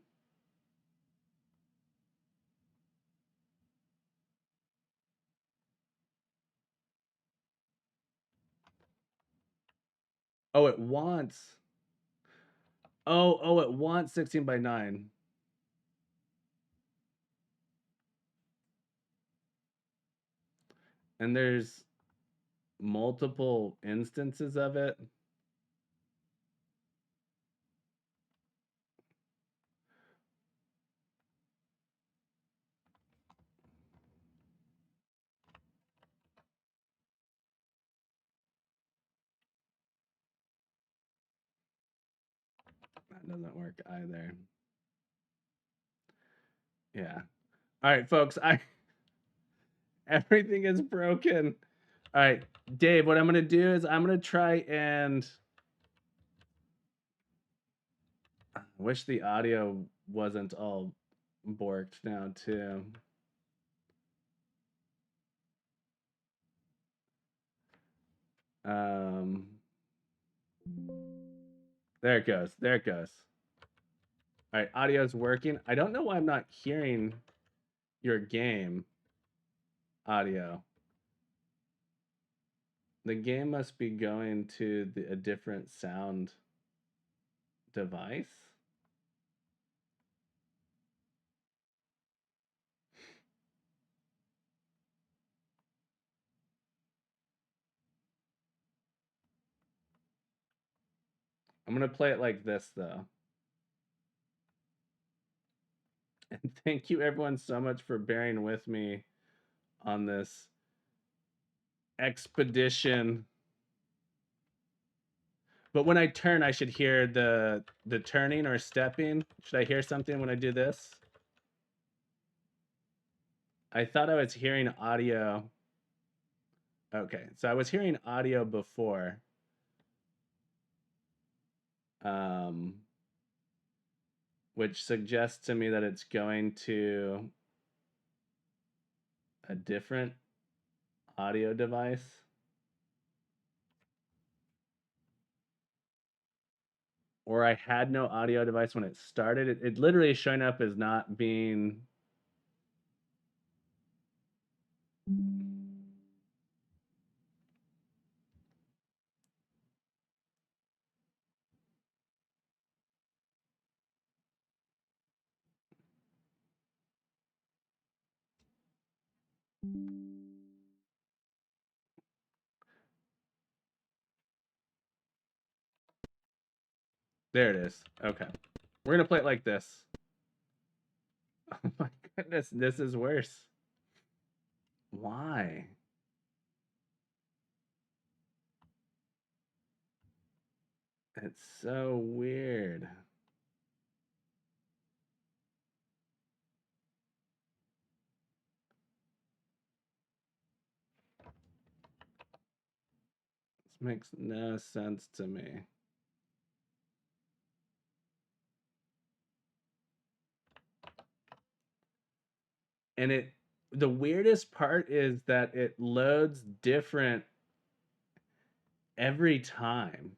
Oh, it wants. Oh, it wants 16 by 9. And there's multiple instances of it. That doesn't work either. Yeah. All right, folks. Everything is broken. All right, Dave, what I'm going to do is I'm going to try and I wish the audio wasn't all borked now too. There it goes. There it goes. All right, audio's working. I don't know why I'm not hearing your game audio. The game must be going to a different sound device. I'm going to play it like this, though. And thank you, everyone, so much for bearing with me on this expedition. But when I turn, I should hear the turning or stepping. Should I hear something when I do this? I thought I was hearing audio. Okay, so I was hearing audio before. Which suggests to me that it's going to a different audio device. Or I had no audio device when it started. It literally is showing up as not being... There it is. Okay. We're going to play it like this. Oh my goodness, this is worse. Why? It's so weird. This makes no sense to me. And the weirdest part is that it loads different every time.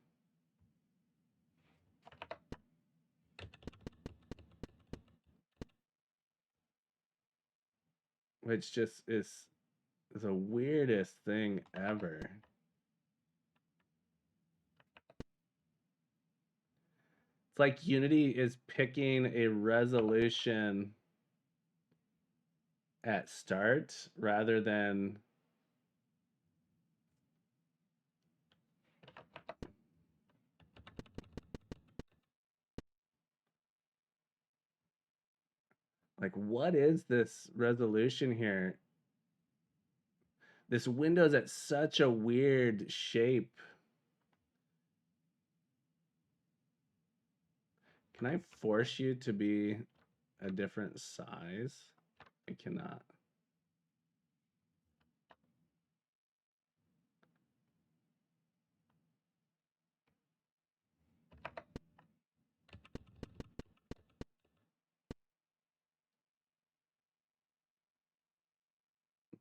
Which just is the weirdest thing ever. It's like Unity is picking a resolution at start rather than like, what is this resolution here? This window's at such a weird shape. Can I force you to be a different size? I cannot.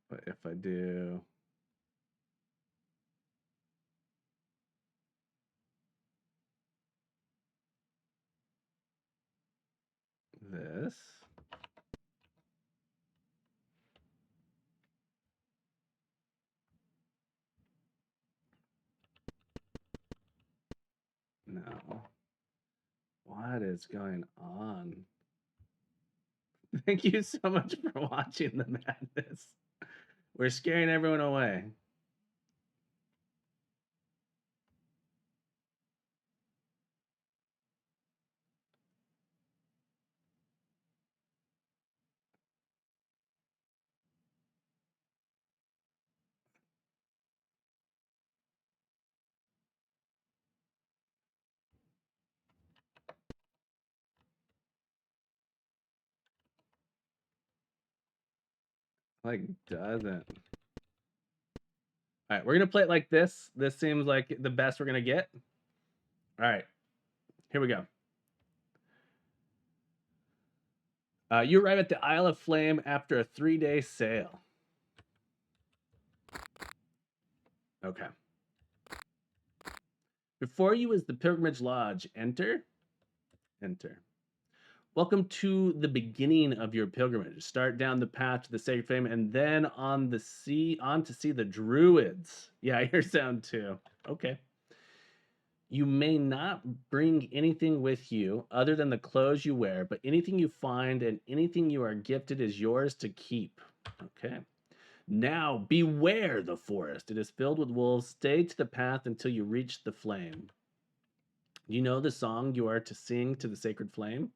But if I do this, no. What is going on? Thank you so much for watching the madness. We're scaring everyone away. Like, doesn't. All right, we're gonna play it like this. This seems like the best we're gonna get. All right, here we go. You arrive at the Isle of Flame after a 3-day sail. Okay. Before you is the Pilgrimage Lodge. Enter. Enter. Welcome to the beginning of your pilgrimage. Start down the path to the Sacred Flame and then on to see the Druids. Yeah, I hear sound too. Okay. You may not bring anything with you other than the clothes you wear, but anything you find and anything you are gifted is yours to keep. Okay. Now beware the forest. It is filled with wolves. Stay to the path until you reach the flame. You know the song you are to sing to the sacred flame?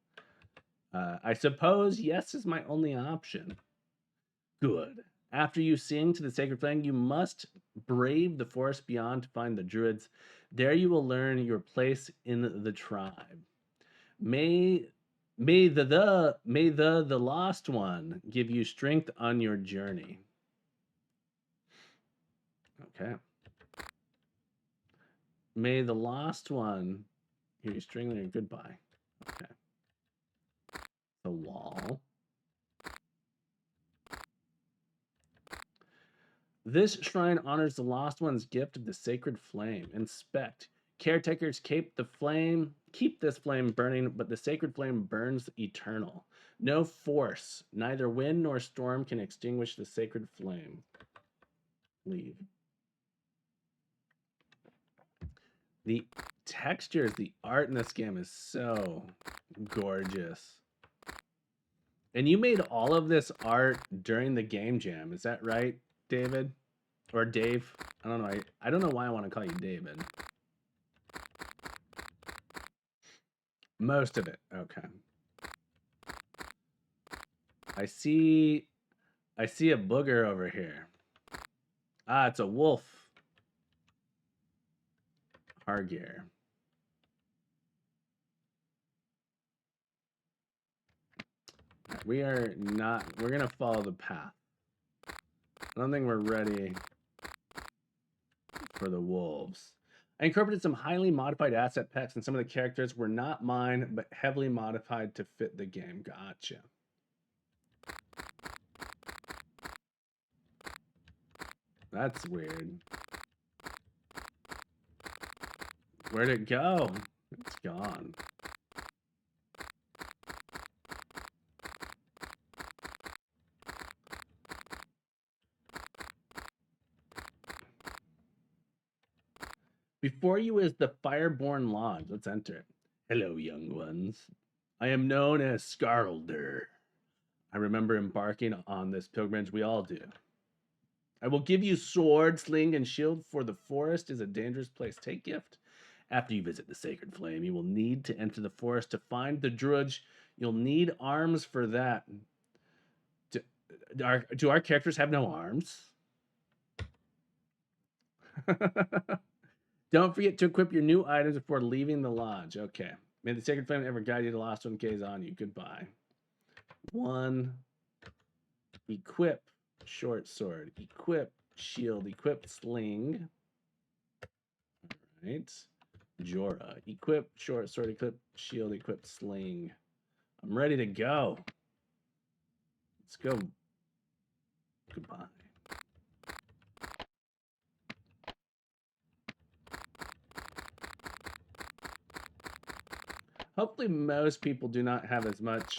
I suppose yes is my only option. Good. After you sing to the sacred flame, you must brave the forest beyond to find the druids. There you will learn your place in the tribe. May may the lost one give you strength on your journey. Okay. May the lost one give you strength on your goodbye. Okay. The wall. This shrine honors the lost one's gift of the sacred flame. Inspect. Caretakers keep this flame burning, but the sacred flame burns eternal. No force, neither wind nor storm can extinguish the sacred flame. Leave. The textures, the art in this game is so gorgeous. And you made all of this art during the game jam, is that right, David? Or Dave? I don't know. I don't know why I want to call you David. Most of it. Okay. I see a booger over here. Ah, it's a wolf. Hargear. We're gonna follow the path. I don't think we're ready for the wolves. I incorporated some highly modified asset packs, and some of the characters were not mine, but heavily modified to fit the game. Gotcha. That's weird. Where'd it go? It's gone. Before you is the Fireborn Lodge. Let's enter it. Hello, young ones. I am known as Skarlder. I remember embarking on this pilgrimage. We all do. I will give you sword, sling, and shield, for the forest is a dangerous place. Take gift. After you visit the sacred flame, you will need to enter the forest to find the druid. You'll need arms for that. Do our characters have no arms? Don't forget to equip your new items before leaving the lodge. Okay. May the sacred flame ever guide you. The lost one gaze on you. Goodbye. 1. Equip short sword. Equip shield. Equip sling. All right. Jorah. Equip short sword. Equip shield. Equip sling. I'm ready to go. Let's go. Goodbye. Hopefully most people do not have as much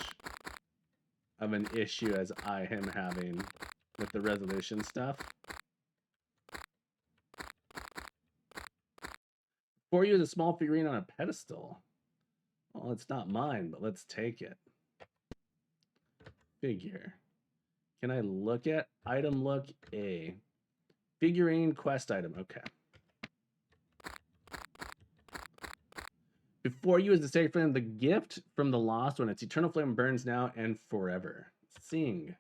of an issue as I am having with the resolution stuff. For you is a small figurine on a pedestal. Well, it's not mine, but let's take it. Figure. Can I look at item? Look A. Figurine quest item. Okay. Before you is the sacred flame, the gift from the lost one. Its eternal flame burns now and forever. Sing.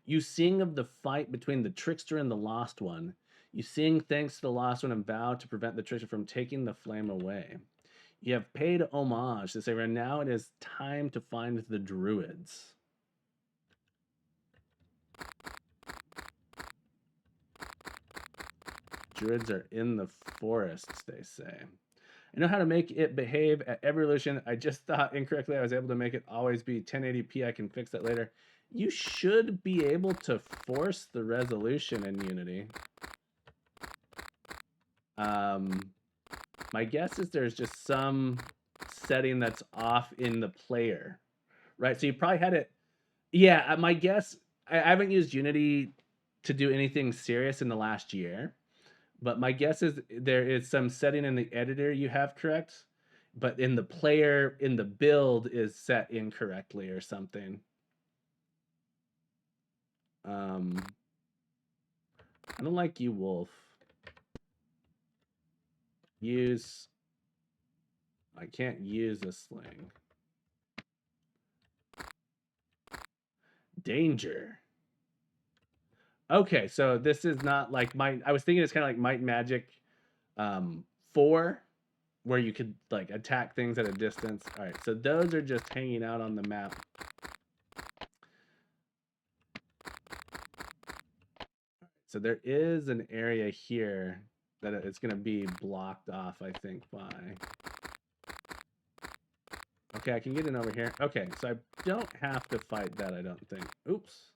You sing of the fight between the trickster and the lost one. You sing thanks to the lost one and vow to prevent the trickster from taking the flame away. You have paid homage to Savior, and now it is time to find the druids. Druids are in the forests, they say. I know how to make it behave at every resolution. I just thought incorrectly I was able to make it always be 1080p. I can fix that later. You should be able to force the resolution in Unity. My guess is there's just some setting that's off in the player, right? So you probably had it. Yeah, my guess, I haven't used Unity to do anything serious in the last year, But my guess is there is some setting in the editor you have correct, but in the player, in the build is set incorrectly or something. I don't like you, Wolf. Use. I can't use a sling. Danger. Okay, so this is not like Might. I was thinking it's kind of like Might and Magic 4, where you could like attack things at a distance. All right, so those are just hanging out on the map. So there is an area here that it's going to be blocked off, I think, by... Okay, I can get in over here. Okay, so I don't have to fight that, I don't think. Oops.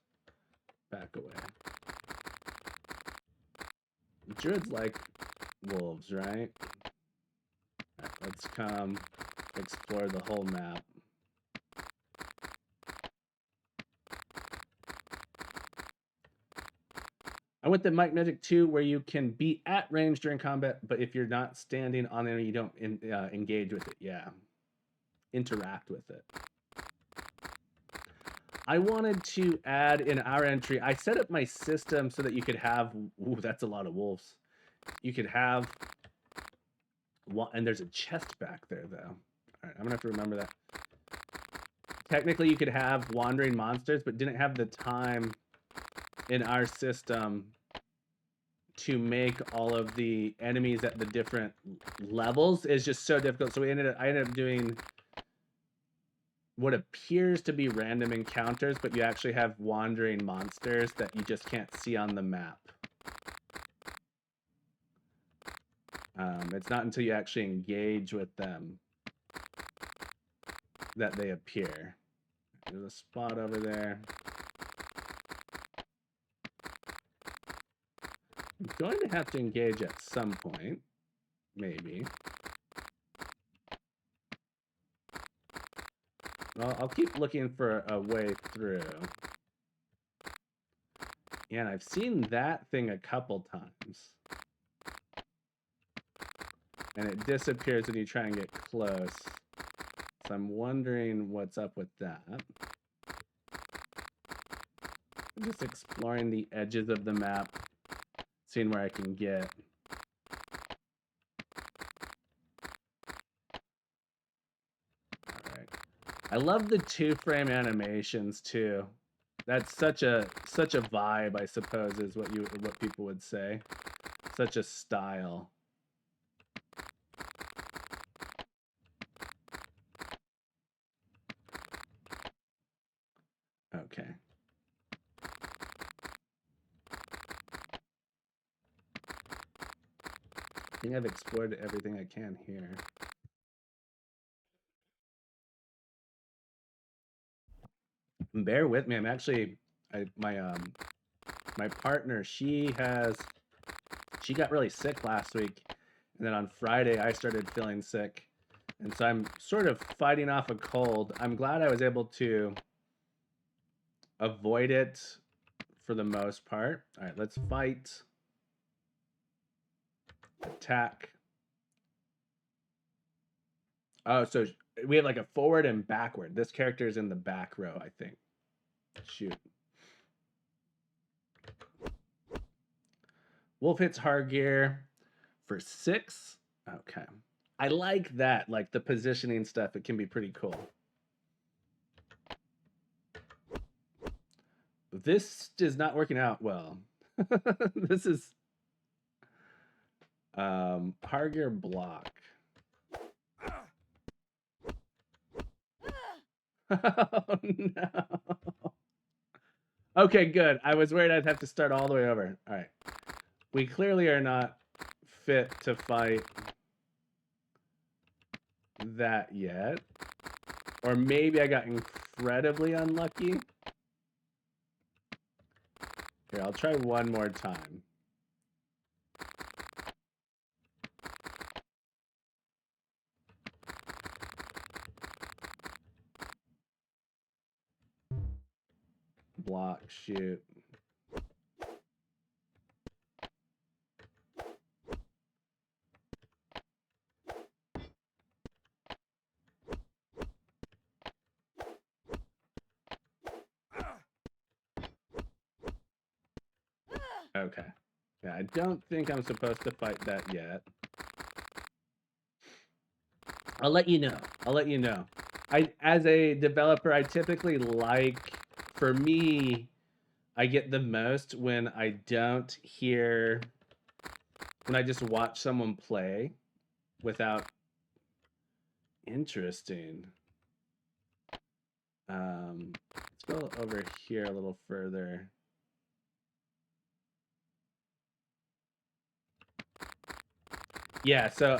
Back away. Druids like wolves, right? All right, let's come explore the whole map. I went the Might Magic 2 where you can be at range during combat, but if you're not standing on enemy, you don't engage with it. Yeah. Interact with it. I wanted to add in our entry, I set up my system so that you could have, ooh, that's a lot of wolves. You could have, and there's a chest back there though. All right, I'm gonna have to remember that. Technically you could have wandering monsters, but didn't have the time in our system to make all of the enemies at the different levels. Is just so difficult. So I ended up doing what appears to be random encounters, but you actually have wandering monsters that you just can't see on the map. It's not until you actually engage with them that they appear. There's a spot over there. I'm going to have to engage at some point, maybe. Well, I'll keep looking for a way through. Yeah, and I've seen that thing a couple times. And it disappears when you try and get close. So I'm wondering what's up with that. I'm just exploring the edges of the map, seeing where I can get. All right. I love the 2-frame animations too. That's such a vibe, I suppose, is what people would say. Such a style. Okay. I think I've explored everything I can here. Bear with me. I'm actually, my partner, she got really sick last week, and then on Friday I started feeling sick, and so I'm sort of fighting off a cold. I'm glad I was able to avoid it for the most part. All right, let's fight. Attack. Oh, so we have like a forward and backward. This character is in the back row, I think. Shoot. Wolf hits hard gear for 6. Okay. I like that. Like the positioning stuff, it can be pretty cool. This is not working out well. This is hard gear block. Oh no. Okay, good. I was worried I'd have to start all the way over. All right. We clearly are not fit to fight that yet. Or maybe I got incredibly unlucky. Here, I'll try one more time. Block, shoot. Okay. Yeah, I don't think I'm supposed to fight that yet. I'll let you know. I'll let you know. As a developer, I typically like, for me, I get the most when I don't hear, when I just watch someone play without. Interesting. Let's go over here a little further. Yeah, so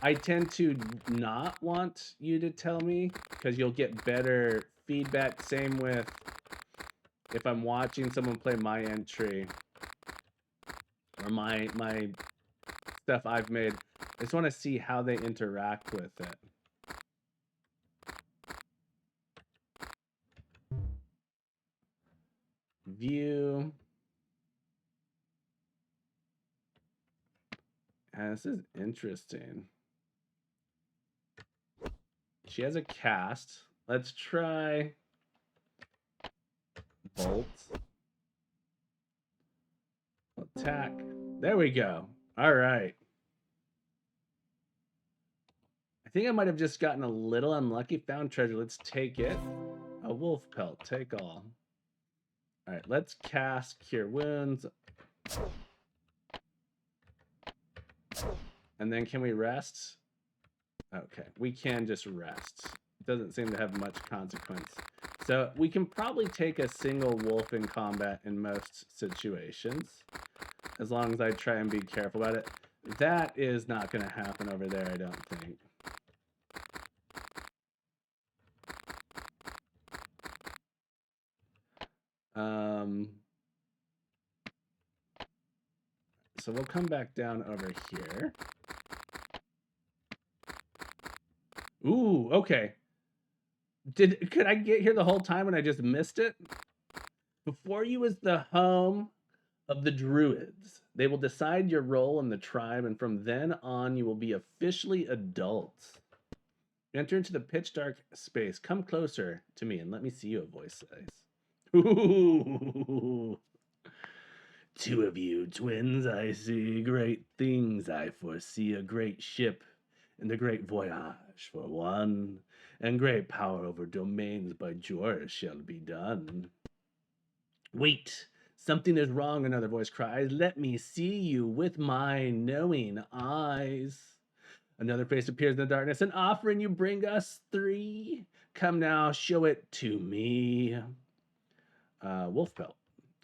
I tend to not want you to tell me because you'll get better feedback. Same with if I'm watching someone play my entry or my stuff I've made. I just want to see how they interact with it. View. This is interesting. She has a cast. Let's try bolt. Attack. There we go. All right. I think I might have just gotten a little unlucky. Found treasure. Let's take it. A wolf pelt. Take all. All right. Let's cast Cure Wounds. And then can we rest? Okay. We can just rest. It doesn't seem to have much consequence. So we can probably take a single wolf in combat in most situations, as long as I try and be careful about it. That is not going to happen over there, I don't think. So we'll come back down over here. Ooh, okay. Could I get here the whole time and I just missed it? Before you is the home of the druids. They will decide your role in the tribe, and from then on you will be officially adults. Enter into the pitch dark space. Come closer to me and let me see you, a voice says. Ooh. Two of you twins, I see great things. I foresee a great ship and a great voyage for one, and great power over domains by yours shall be done. Wait, something is wrong, another voice cries. Let me see you with my knowing eyes. Another face appears in the darkness. An offering you bring us three. Come now, show it to me. Wolf pelt.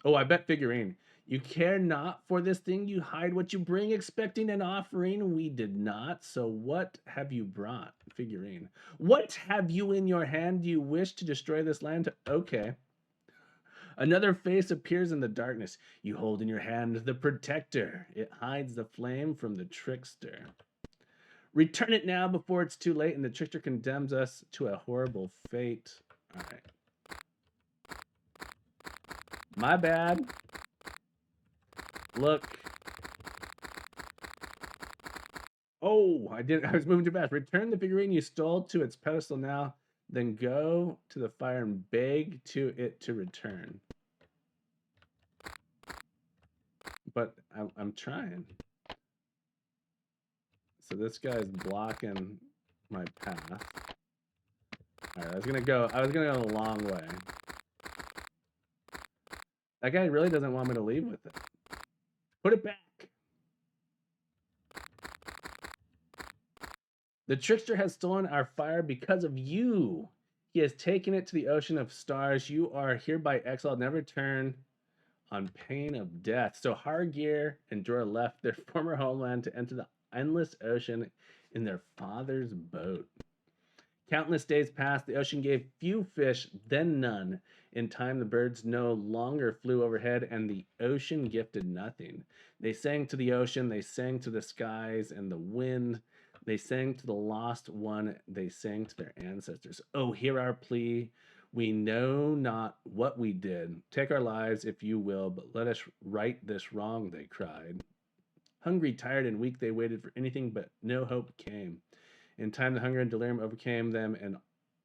Oh, I bet figurine. You care not for this thing, you hide what you bring, expecting an offering. We did not. So what have you brought? Figurine. What have you in your hand? Do you wish to destroy this land? Okay. Another face appears in the darkness. You hold in your hand the protector. It hides the flame from the trickster. Return it now before it's too late and the trickster condemns us to a horrible fate. All right. My bad. Look. Oh, I was moving too fast. Return the figurine you stole to its pedestal now. Then go to the fire and beg to it to return. But I'm trying. So this guy's blocking my path. All right, I was gonna go a long way. That guy really doesn't want me to leave with it. Put it back. The trickster has stolen our fire because of you. He has taken it to the ocean of stars. You are hereby exiled, never return on pain of death. So Hargir and Dora left their former homeland to enter the endless ocean in their father's boat. Countless days passed. The ocean gave few fish, then none. In time, the birds no longer flew overhead, and the ocean gifted nothing. They sang to the ocean, they sang to the skies and the wind. They sang to the lost one, they sang to their ancestors. Oh, hear our plea. We know not what we did. Take our lives if you will, but let us right this wrong, they cried. Hungry, tired, and weak, they waited for anything, but no hope came. In time, the hunger and delirium overcame them, and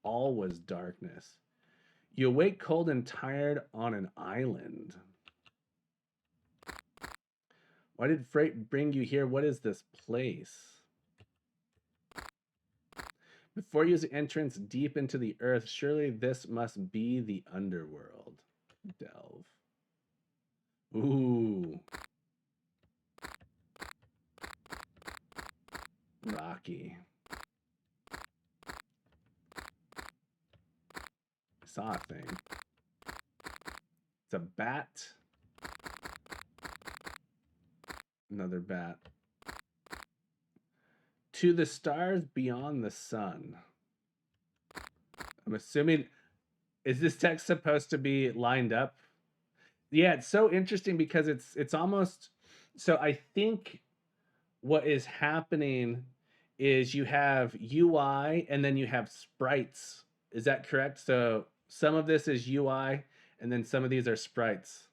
all was darkness. You awake cold and tired on an island. Why did freight bring you here? What is this place? Before using entrance deep into the earth, surely this must be the underworld. Delve. Ooh. Rocky. I saw a thing. It's a bat. Another bat. To the stars beyond the sun. I'm assuming, is this text supposed to be lined up? Yeah, it's so interesting because it's almost, so I think what is happening is you have UI and then you have sprites. Is that correct? So some of this is UI and then some of these are sprites.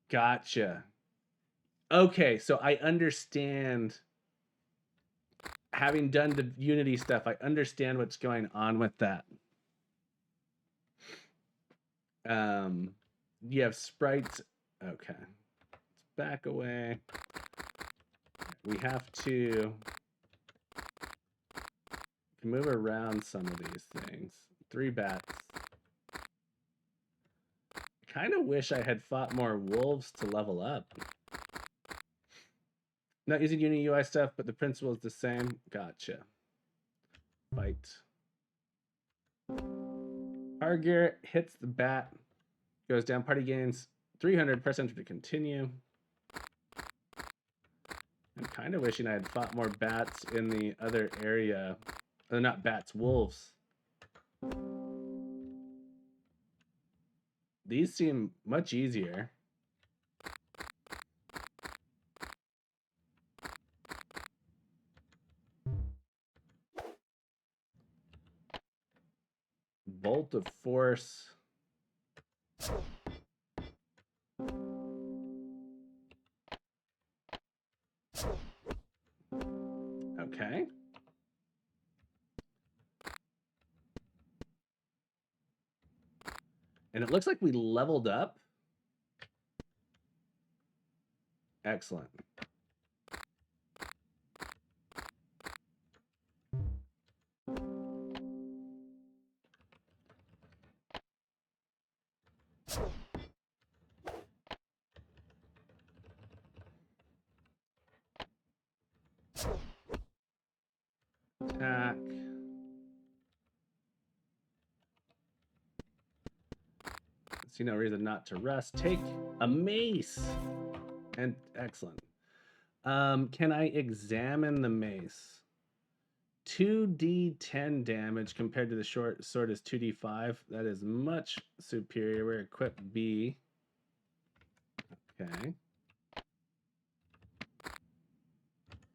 Gotcha. Okay, so I understand. Having done the Unity stuff, I understand what's going on with that. You have sprites. Okay. Let's back away. We have to move around some of these things. 3 bats. I kind of wish I had fought more wolves to level up. Not using Unity UI stuff, but the principle is the same. Gotcha. Fight. Hargear hits the bat. Goes down. Party gains 300. Press enter to continue. I'm kind of wishing I had fought more bats in the other area. Not bats, wolves. These seem much easier. Bolt of force. Okay. And it looks like we leveled up. Excellent. Attack. See no reason not to rest. Take a mace. And excellent. Can I examine the mace? 2d10 damage compared to the short sword is 2d5. That is much superior. We're equipped B. Okay.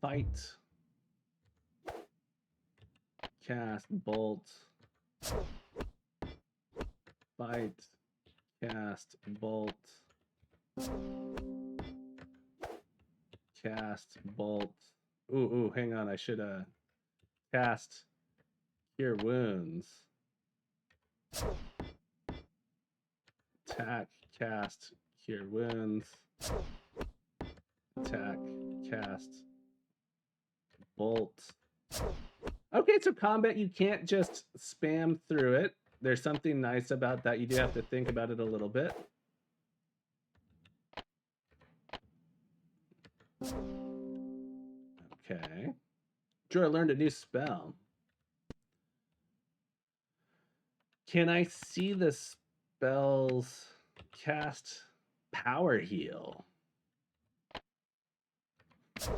Fight. Cast bolt. Fight. Cast bolt. Cast bolt. Ooh, hang on. I should cast cure wounds. Attack, cast cure wounds. Attack, cast bolt. Okay, so combat, you can't just spam through it. There's something nice about that. You do have to think about it a little bit. Okay. Drew, I learned a new spell. Can I see the spells cast power heal? Okay.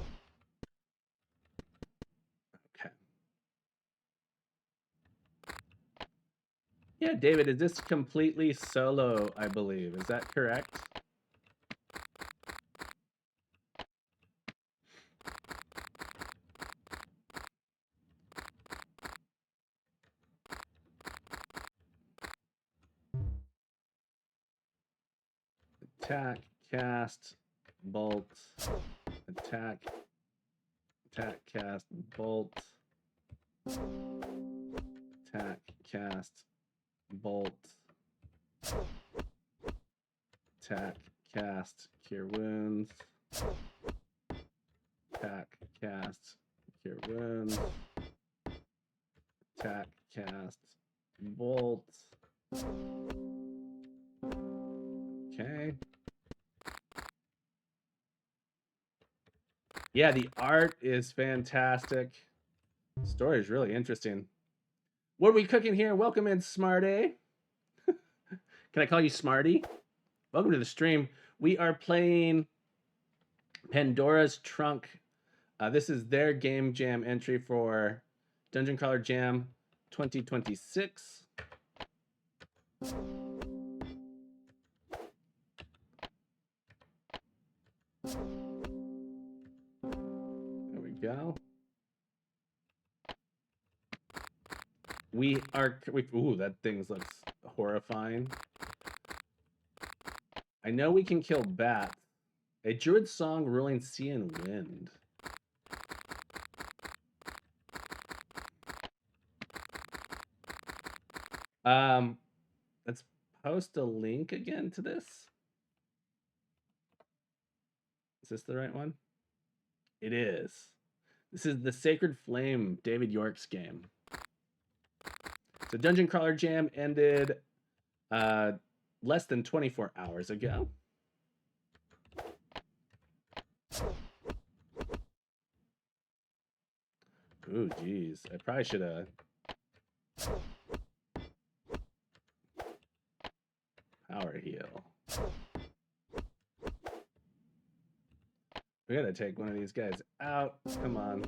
Yeah, David, is this completely solo, I believe? Is that correct? Attack, cast, bolt, attack, cast, bolt, attack, cast, bolt, attack, cast, cure wounds. Attack, cast, cure wounds. Attack, cast, bolt. Okay. Yeah, the art is fantastic. Story is really interesting. What are we cooking here? Welcome in, Smarty. Can I call you Smarty? Welcome to the stream. We are playing Pandora's Trunk. This is their game jam entry for Dungeon Crawler Jam 2026. There we go. Ooh, that thing looks horrifying. I know we can kill bats. A druid song ruling sea and wind. Let's post a link again to this. Is this the right one? It is. This is the Sacred Flame, David York's game. So Dungeon Crawler Jam ended less than 24 hours ago. Ooh, geez. I probably should have... Power heal. We gotta take one of these guys out. Come on.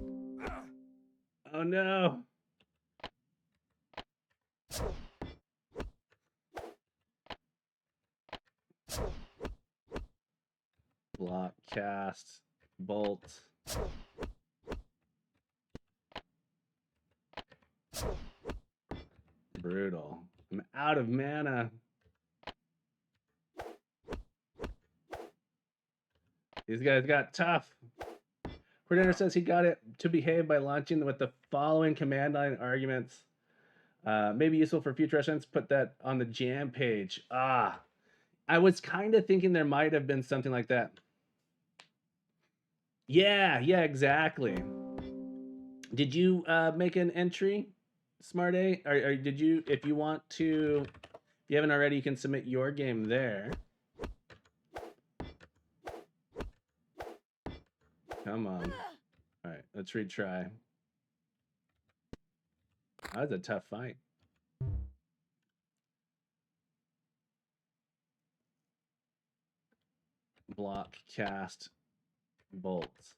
Oh no! Block, cast, bolt. Brutal. I'm out of mana. These guys got tough. Coordinator says he got it to behave by launching with the following command line arguments. Maybe useful for future sessions. Put that on the jam page. I was kind of thinking there might have been something like that. Yeah, exactly. Did you make an entry, Smart A? Or did you, if you want to, if you haven't already, you can submit your game there. Come on. All right, let's retry. That was a tough fight. Block, cast, bolts.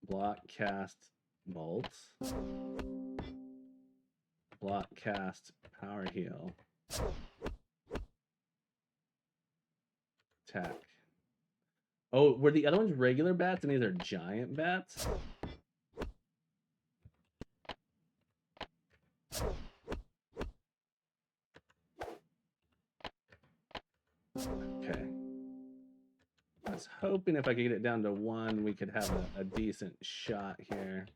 Block, cast, bolts. Block, cast, power heal. Attack. Oh, were the other ones regular bats and these are giant bats? Okay. I was hoping if I could get it down to one, we could have a decent shot here.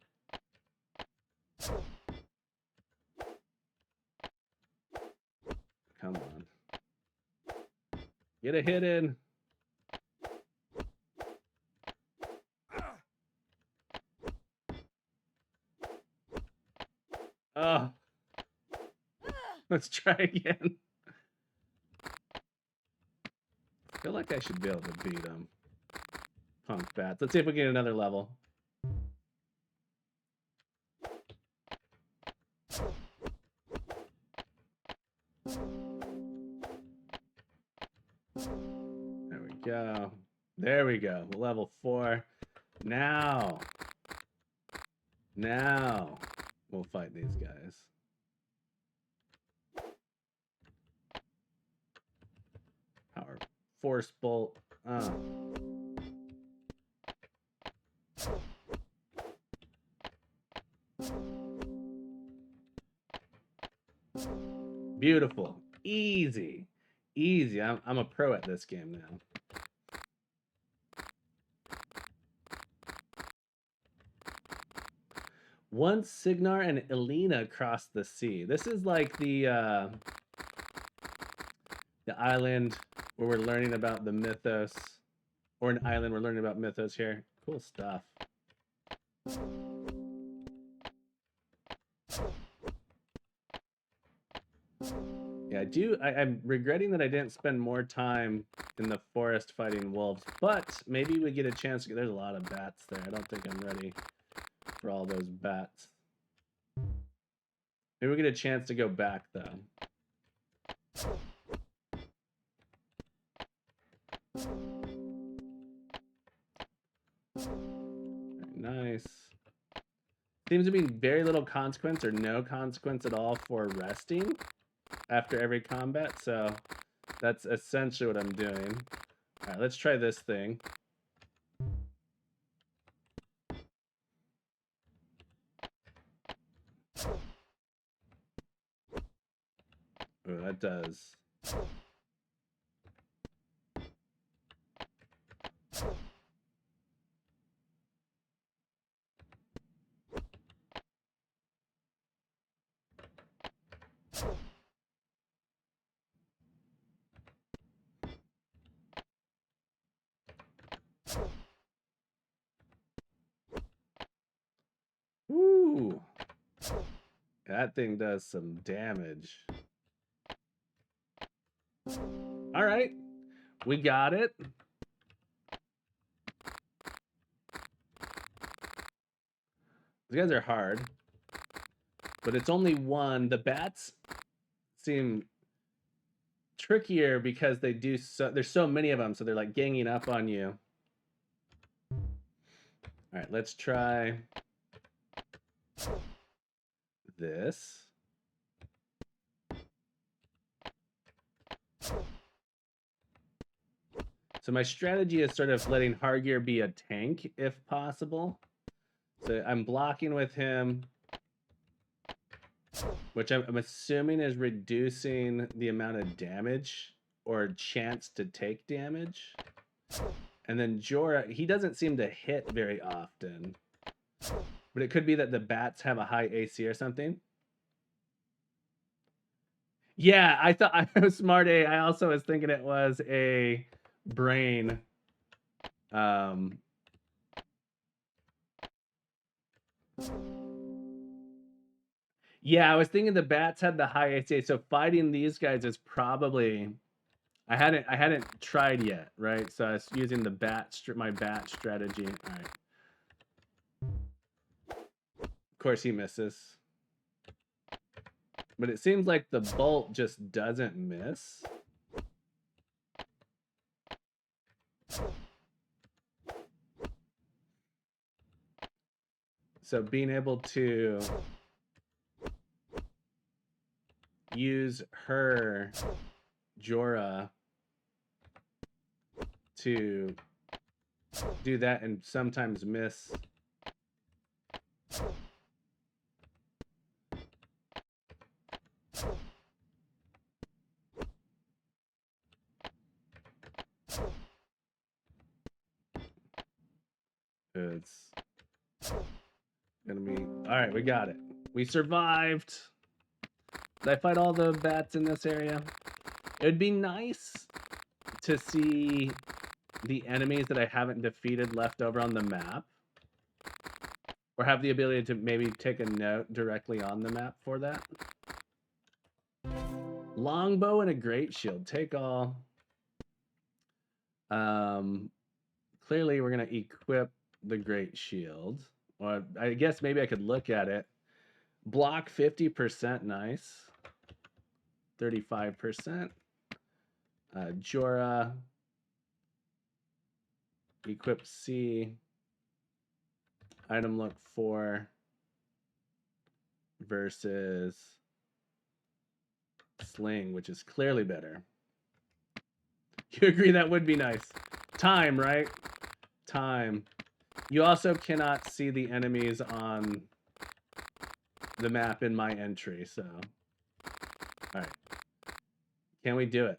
Come on. Get a hit in. Oh. Let's try again. I feel like I should be able to beat him. Punk bats. Let's see if we get another level. There we go. There we go. Level 4. Now we'll fight these guys. Power force bolt. Beautiful. Easy. I'm a pro at this game now. Once Signar and Elena crossed the sea. This is like the island where we're learning about the mythos, or an island we're learning about mythos here. Cool stuff. Yeah, I'm regretting that I didn't spend more time in the forest fighting wolves, but maybe we get a chance to. There's a lot of bats there. I don't think I'm ready for all those bats. Maybe we get a chance to go back though. Nice. Seems to be very little consequence or no consequence at all for resting after every combat, so that's essentially what I'm doing. All right, let's try this thing. Oh, that does. Ooh. That thing does some damage. All right. We got it. These guys are hard. But it's only one. The bats seem trickier because they do there's so many of them, so they're like ganging up on you. All right, let's try this. So my strategy is sort of letting Hargear be a tank if possible. So I'm blocking with him, which I'm assuming is reducing the amount of damage or chance to take damage. And then Jorah, he doesn't seem to hit very often. But it could be that the bats have a high AC or something. Yeah, I thought I was smart A. I also was thinking it was a brain. Yeah, I was thinking the bats had the high AC, so fighting these guys is probably. I hadn't tried yet, right? So I was using the my bat strategy. All right. Of course he misses. But it seems like the bolt just doesn't miss. So being able to use her Jorah to do that and sometimes miss. It's gonna be all right. We got it. We survived. Did I fight all the bats in this area? It would be nice to see the enemies that I haven't defeated left over on the map, or have the ability to maybe take a note directly on the map for that. Longbow and a great shield. Take all. Clearly we're gonna equip the great shield. Or I guess maybe I could look at it. Block 50%, nice. 35%. Jorah. Equip C. Item look 4 versus sling, which is clearly better. You agree that would be nice. Time, right? Time. You also cannot see the enemies on the map in my entry, so. All right. Can we do it?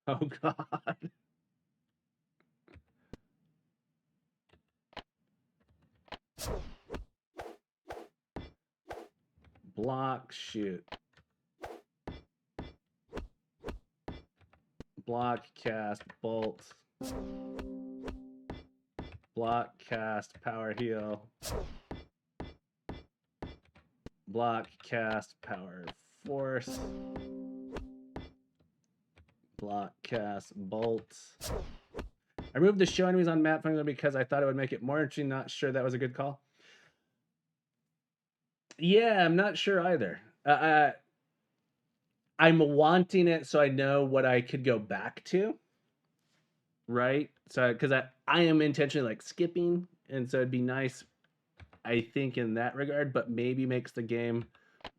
Oh, God. block, shoot. Block, cast, bolt. Block, cast, power heal. Block, cast, power force. Block, cast, bolt. I removed the show enemies on map function because I thought it would make it more interesting. Not sure that was a good call. Yeah, I'm not sure either. I'm wanting it so I know what I could go back to. Right? So, because I am intentionally like skipping, and so it'd be nice, I think, in that regard, but maybe makes the game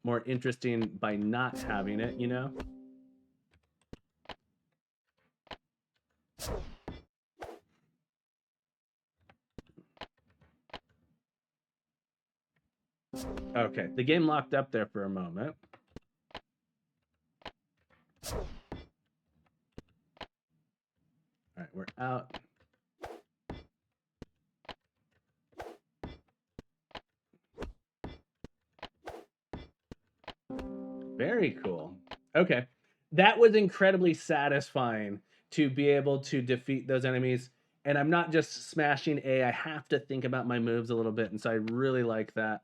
more interesting by not having it, you know? Okay, the game locked up there for a moment. All right, we're out. Very cool. Okay. That was incredibly satisfying to be able to defeat those enemies. And I'm not just smashing A, I have to think about my moves a little bit. And so I really like that.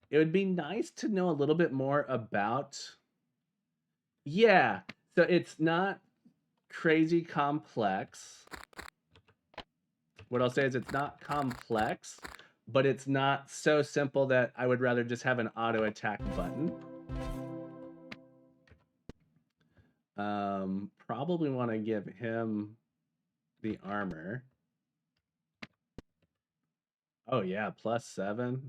It would be nice to know a little bit more about. Yeah. So it's not crazy complex. What I'll say is it's not complex, but it's not so simple that I would rather just have an auto attack button. Probably want to give him the armor. Oh yeah, +7.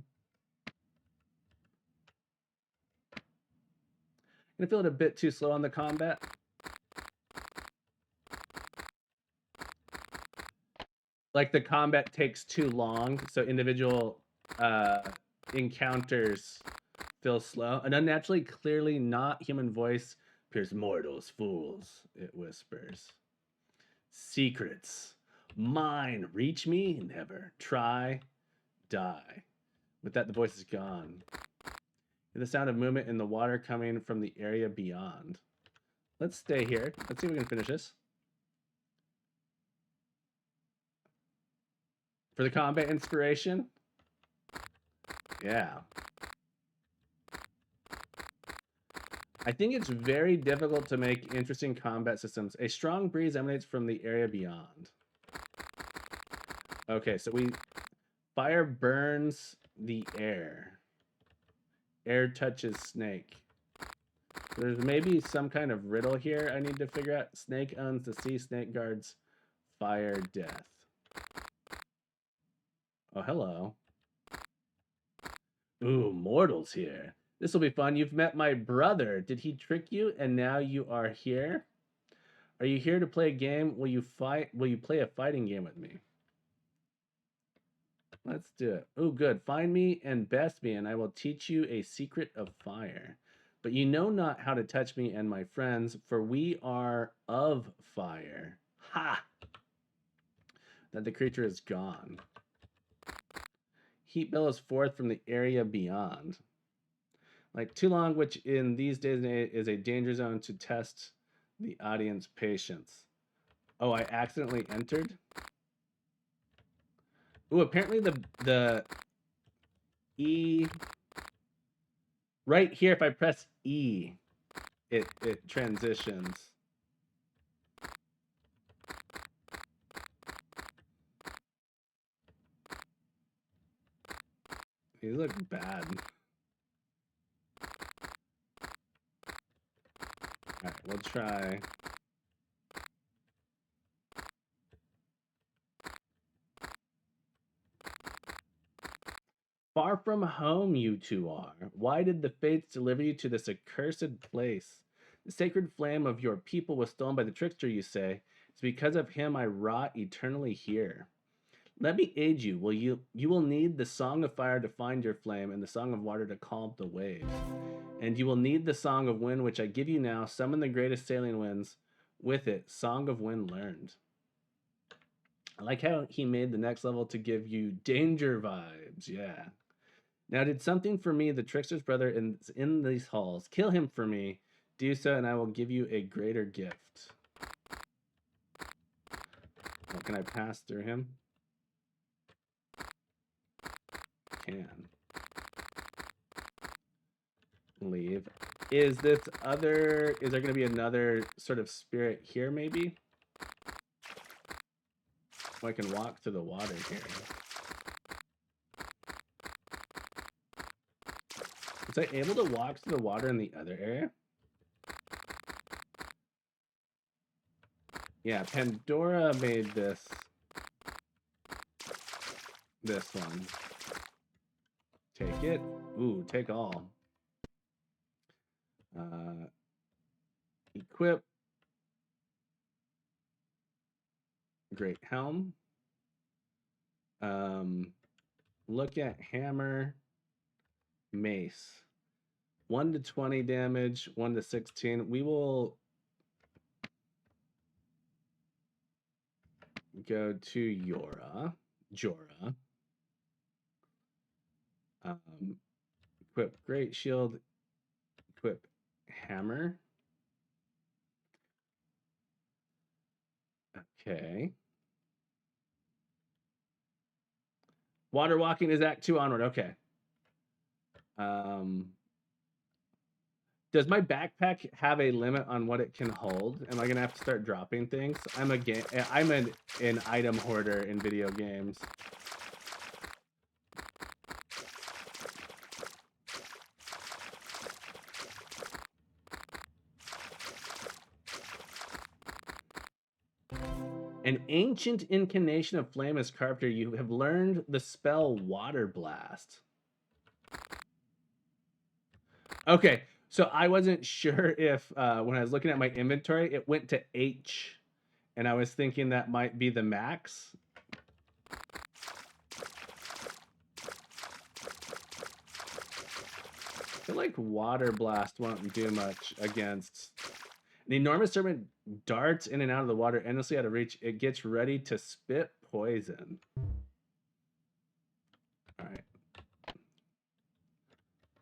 Gonna feel it a bit too slow on the combat. Like the combat takes too long, so individual encounters feel slow. An unnaturally clearly not human voice appears. Mortals, fools, it whispers. Secrets, mine, reach me, never. Try, die. With that, the voice is gone. Hear the sound of movement in the water coming from the area beyond. Let's stay here. Let's see if we can finish this. For the combat inspiration? Yeah. I think it's very difficult to make interesting combat systems. A strong breeze emanates from the area beyond. Okay, so fire burns the air. Air touches snake. There's maybe some kind of riddle here I need to figure out. Snake owns the sea, snake guards fire, death. Oh, hello. Ooh, mortals here. This will be fun. You've met my brother. Did he trick you and now you are here? Are you here to play a game? Will you fight? Will you play a fighting game with me? Let's do it. Oh, good. Find me and best me, and I will teach you a secret of fire. But you know not how to touch me and my friends, for we are of fire. Ha! That the creature is gone. Heat billows forth from the area beyond. Like too long, which in these days is a danger zone to test the audience patience. Oh, I accidentally entered? Ooh, apparently the E right here, if I press E, it transitions. These look bad. Alright, we'll try. Far from home you two are. Why did the fates deliver you to this accursed place? The sacred flame of your people was stolen by the trickster, you say. It's because of him I rot eternally here. Let me aid you. You will need the song of fire to find your flame, and the song of water to calm the waves. And you will need the song of wind, which I give you now. Summon the greatest sailing winds. With it, song of wind learned. I like how he made the next level to give you danger vibes. Yeah. Now did something for me, the trickster's brother in these halls. Kill him for me. Do so, and I will give you a greater gift. Oh, can I pass through him? Can. Leave. Is there going to be another sort of spirit here, maybe? Oh, I can walk through the water here. Was I able to walk through the water in the other area? Yeah, Pandora made this one. Take it. Ooh, take all. Equip. Great helm. Look at hammer. Mace. 1 to 20 damage, 1 to 16. We will go to Jorah. Equip Great Shield. Equip Hammer. Okay. Water walking is Act 2 onward. Okay. Does my backpack have a limit on what it can hold? Am I gonna have to start dropping things? I'm an item hoarder in video games. An ancient incarnation of flame is carved here. You have learned the spell Water Blast. Okay, so I wasn't sure if when I was looking at my inventory, it went to H, and I was thinking that might be the max. I feel like Water Blast won't do much against. An enormous serpent darts in and out of the water, endlessly out of reach. It gets ready to spit poison. All right.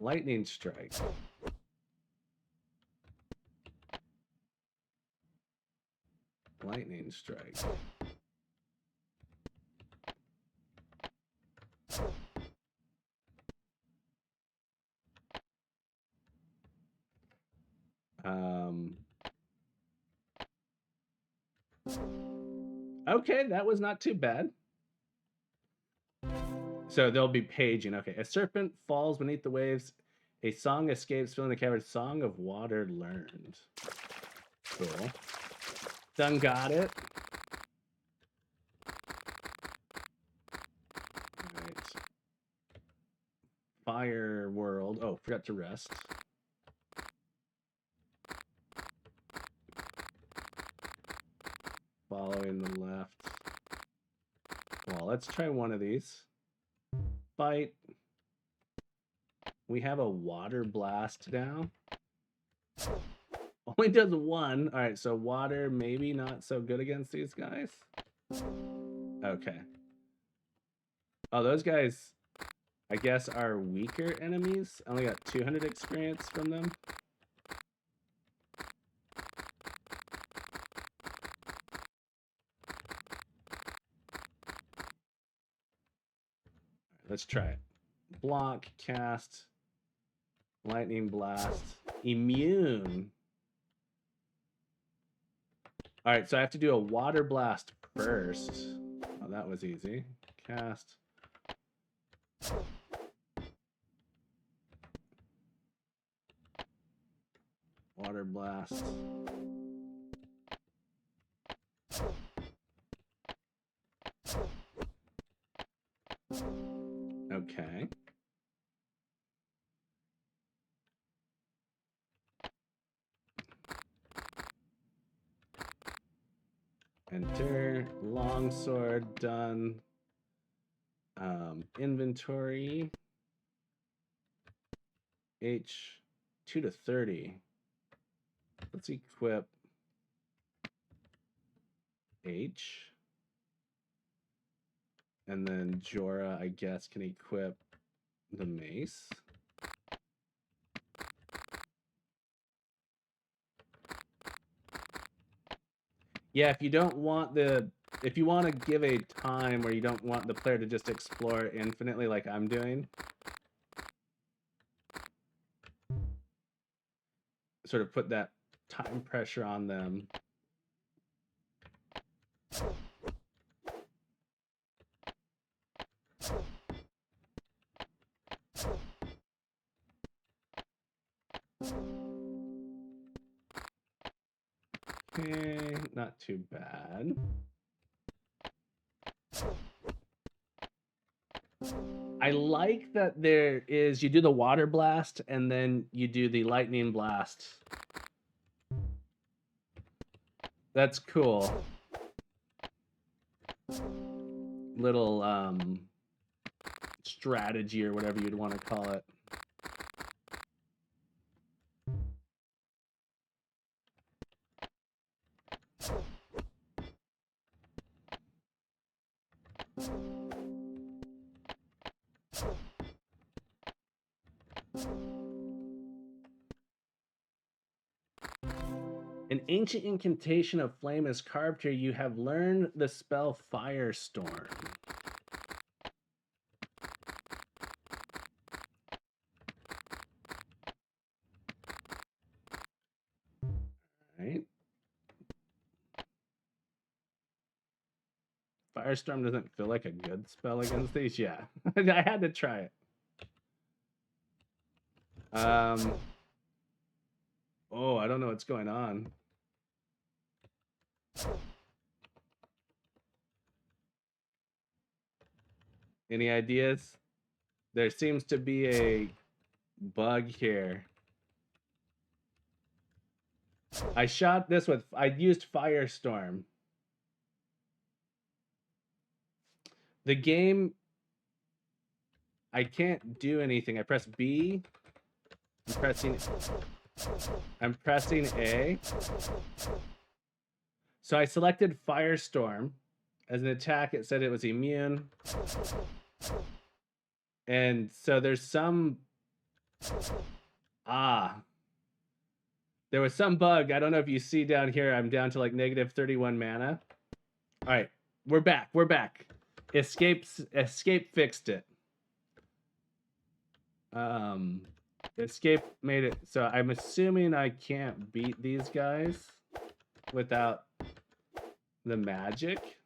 Lightning strike. Lightning strike. Okay, that was not too bad. So they'll be paging. Okay, a serpent falls beneath the waves. A song escapes, filling the cavern. Song of water learned. Cool. Done got it. All right. Fire world. Oh, forgot to rest. Following the left. Well, let's try one of these. Fight. We have a water blast now. Only does 1. All right, so water maybe not so good against these guys. Okay. Oh, those guys, I guess, are weaker enemies. I only got 200 experience from them. Let's try it. Block, cast, lightning blast, immune. All right, so I have to do a water blast first. Oh, that was easy. Cast. Water blast. Okay. Enter. Longsword done. Inventory. H 2 to 30. Let's equip H. And then Jorah, I guess, can equip the mace. Yeah, if you don't want if you want to give a time where you don't want the player to just explore infinitely like I'm doing, sort of put that time pressure on them. Okay, not too bad. I like that there is, you do the water blast and then you do the lightning blast. That's cool. Little strategy or whatever you'd want to call it. An ancient incantation of flame is carved here. You have learned the spell Firestorm. Right. Firestorm doesn't feel like a good spell against these. Yeah, I had to try it. Oh, I don't know what's going on. Any ideas? There seems to be a bug here. I shot this with, I used Firestorm. The game, I can't do anything. I press B. I'm pressing A. So I selected Firestorm. As an attack, it said it was immune. And so there's some... There was some bug. I don't know if you see down here, I'm down to like negative 31 mana. All right, we're back. We're back. Escape fixed it. Escape made it so I'm assuming I can't beat these guys without the magic.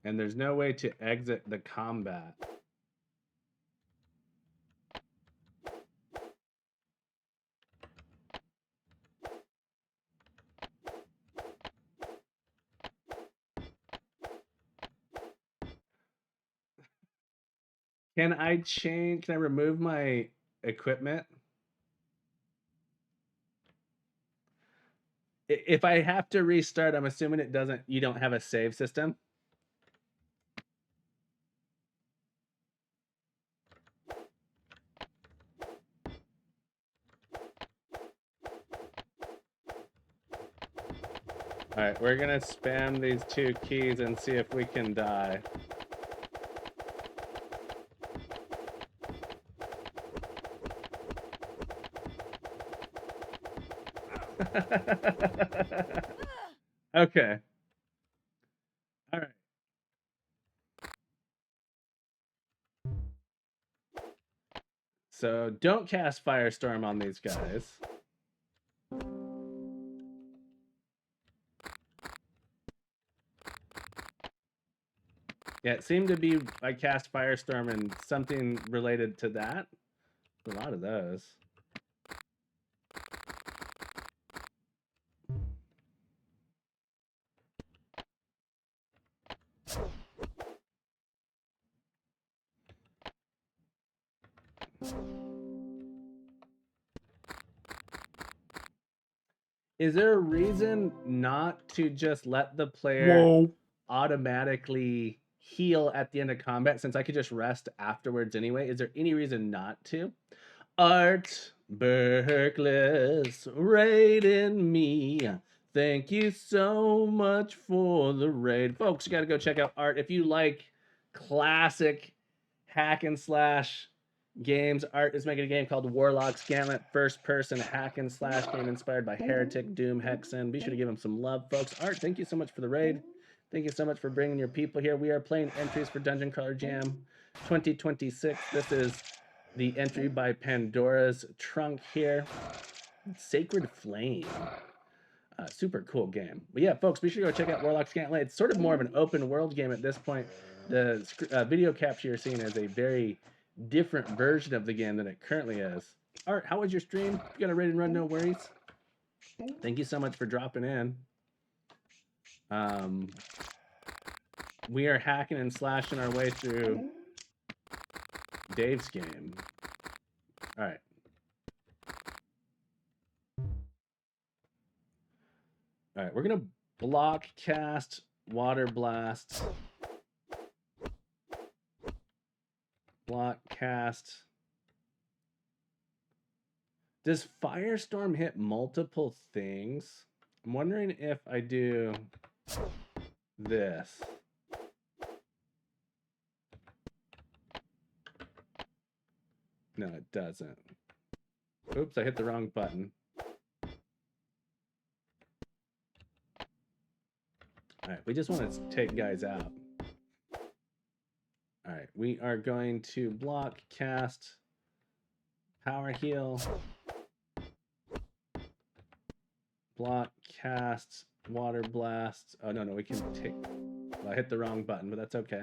And there's no way to exit the combat. Can I remove my equipment? If I have to restart, I'm assuming you don't have a save system. All right, we're gonna spam these 2 keys and see if we can die. Okay. All right. So don't cast Firestorm on these guys. Yeah, it seemed to be I cast Firestorm and something related to that. A lot of those. Is there a reason not to just let the player automatically heal at the end of combat, since I could just rest afterwards anyway? Is there any reason not to? Art Berkeley's raiding me. Thank you so much for the raid. Folks, you got to go check out Art. If you like classic hack and slash games, Art is making a game called Warlock's Gauntlet, first-person hack and slash game inspired by Heretic, Doom, Hexen. Be sure to give him some love, folks. Art, thank you so much for the raid. Thank you so much for bringing your people here. We are playing entries for Dungeon Crawler Jam 2026. This is the entry by Pandora's Trunk here. Sacred Flame. Super cool game. But yeah, folks, be sure to go check out Warlock's Gauntlet. It's sort of more of an open world game at this point. The video capture you're seeing is a very different version of the game than it currently is. Art, how was your stream? You got a ready to run, no worries. Thank you so much for dropping in. We are hacking and slashing our way through Dave's game. All right. All right, we're gonna block, cast, water blast, block, cast. Does Firestorm hit multiple things? I'm wondering if I do this. No, it doesn't. Oops, I hit the wrong button. All right, we just want to take guys out. All right, we are going to block, cast, power heal, block, cast, water blast. Oh, no, we can take... Well, I hit the wrong button, but that's okay.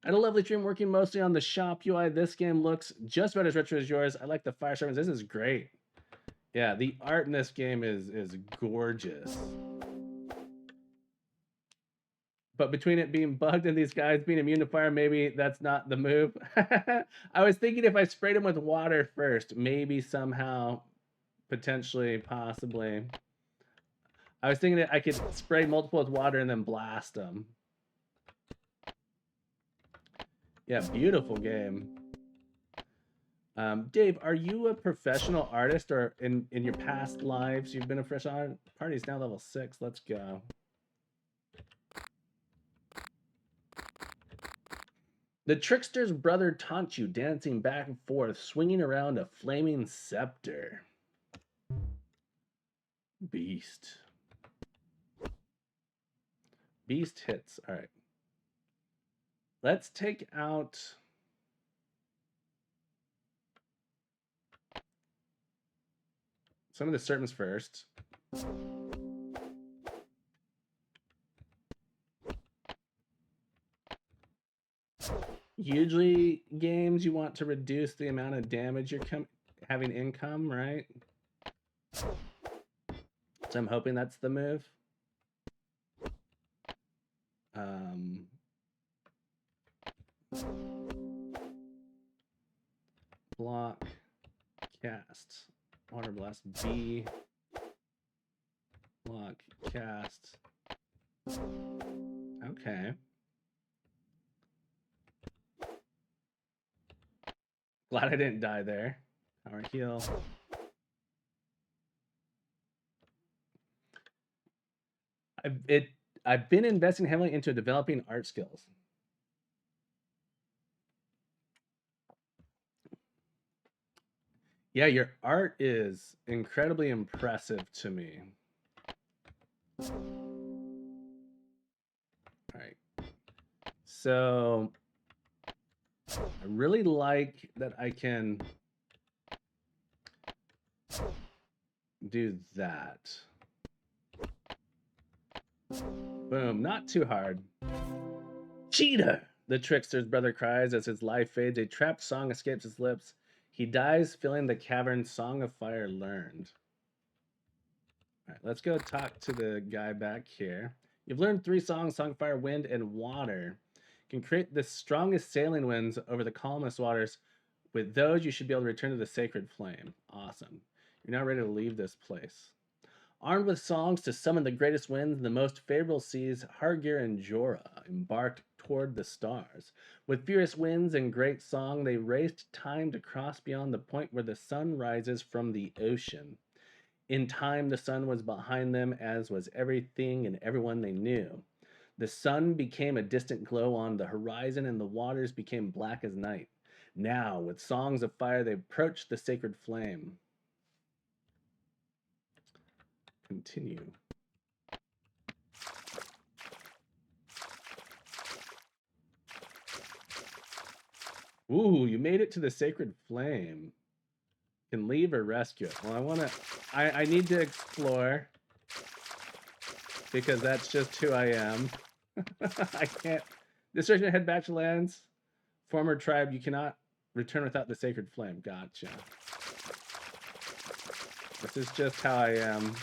I had a lovely stream working mostly on the shop UI. This game looks just about as retro as yours. I like the fire sermons. This is great. Yeah, the art in this game is gorgeous. But between it being bugged and these guys being immune to fire, maybe that's not the move. I was thinking if I sprayed them with water first, maybe somehow, potentially, possibly. I was thinking that I could spray multiple with water and then blast them. Yeah, beautiful game. Dave, are you a professional artist, or in your past lives you've been a professional artist? Party's now level 6. Let's go. The trickster's brother taunts you, dancing back and forth, swinging around a flaming scepter. Beast. Beast hits. All right. Let's take out... some of the serpents first. Usually games you want to reduce the amount of damage you're having income, right? So I'm hoping that's the move. Block, cast, water blast, B, block, cast. Okay. Glad I didn't die there. Power heal. I've been investing heavily into developing art skills. Yeah, your art is incredibly impressive to me. All right. So I really like that I can do that. Boom, not too hard. Cheetah! The trickster's brother cries as his life fades. A trapped song escapes his lips. He dies, filling the cavern. Song of Fire learned. All right, let's go talk to the guy back here. You've learned 3 songs: Song of Fire, Wind, and Water. You can create the strongest sailing winds over the calmest waters. With those, you should be able to return to the sacred flame. Awesome. You're now ready to leave this place. Armed with songs to summon the greatest winds and the most favorable seas, Hargir and Jorah embarked toward the stars. With fierce winds and great song, they raced time to cross beyond the point where the sun rises from the ocean. In time, the sun was behind them, as was everything and everyone they knew. The sun became a distant glow on the horizon, and the waters became black as night. Now, with songs of fire, they approached the sacred flame. Continue. Ooh, you made it to the sacred flame. Can leave or rescue it. Well, I need to explore because that's just who I am. I can't. This search head back to lands. Former tribe, you cannot return without the sacred flame. Gotcha. This is just how I am.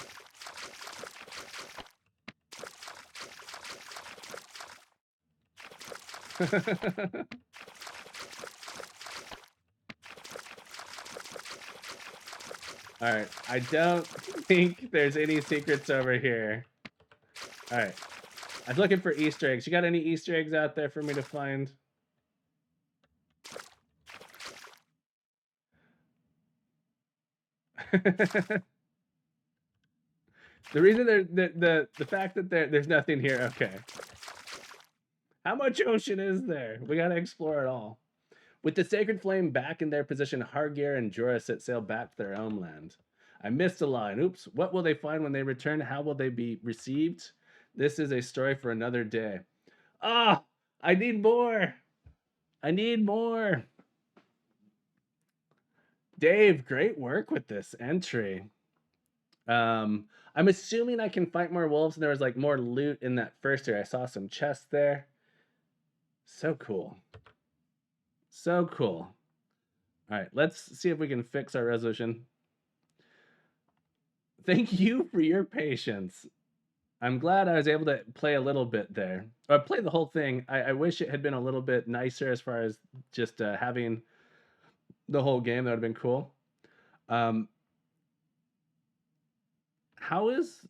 All right, I don't think there's any secrets over here. All right, I was looking for Easter eggs. You got any Easter eggs out there for me to find? The reason the fact that there's nothing here. Okay. How much ocean is there? We gotta explore it all. With the sacred flame back in their position, Hargeir and Jorah set sail back to their homeland. I missed a line. Oops. What will they find when they return? How will they be received? This is a story for another day. Ah, I need more. I need more. Dave, great work with this entry. I'm assuming I can fight more wolves, and there was like more loot in that first area. I saw some chests there. So cool. So cool. All right, let's see if we can fix our resolution. Thank you for your patience. I'm glad I was able to play a little bit there. Or play the whole thing. I wish it had been a little bit nicer as far as just having the whole game. That would have been cool. How is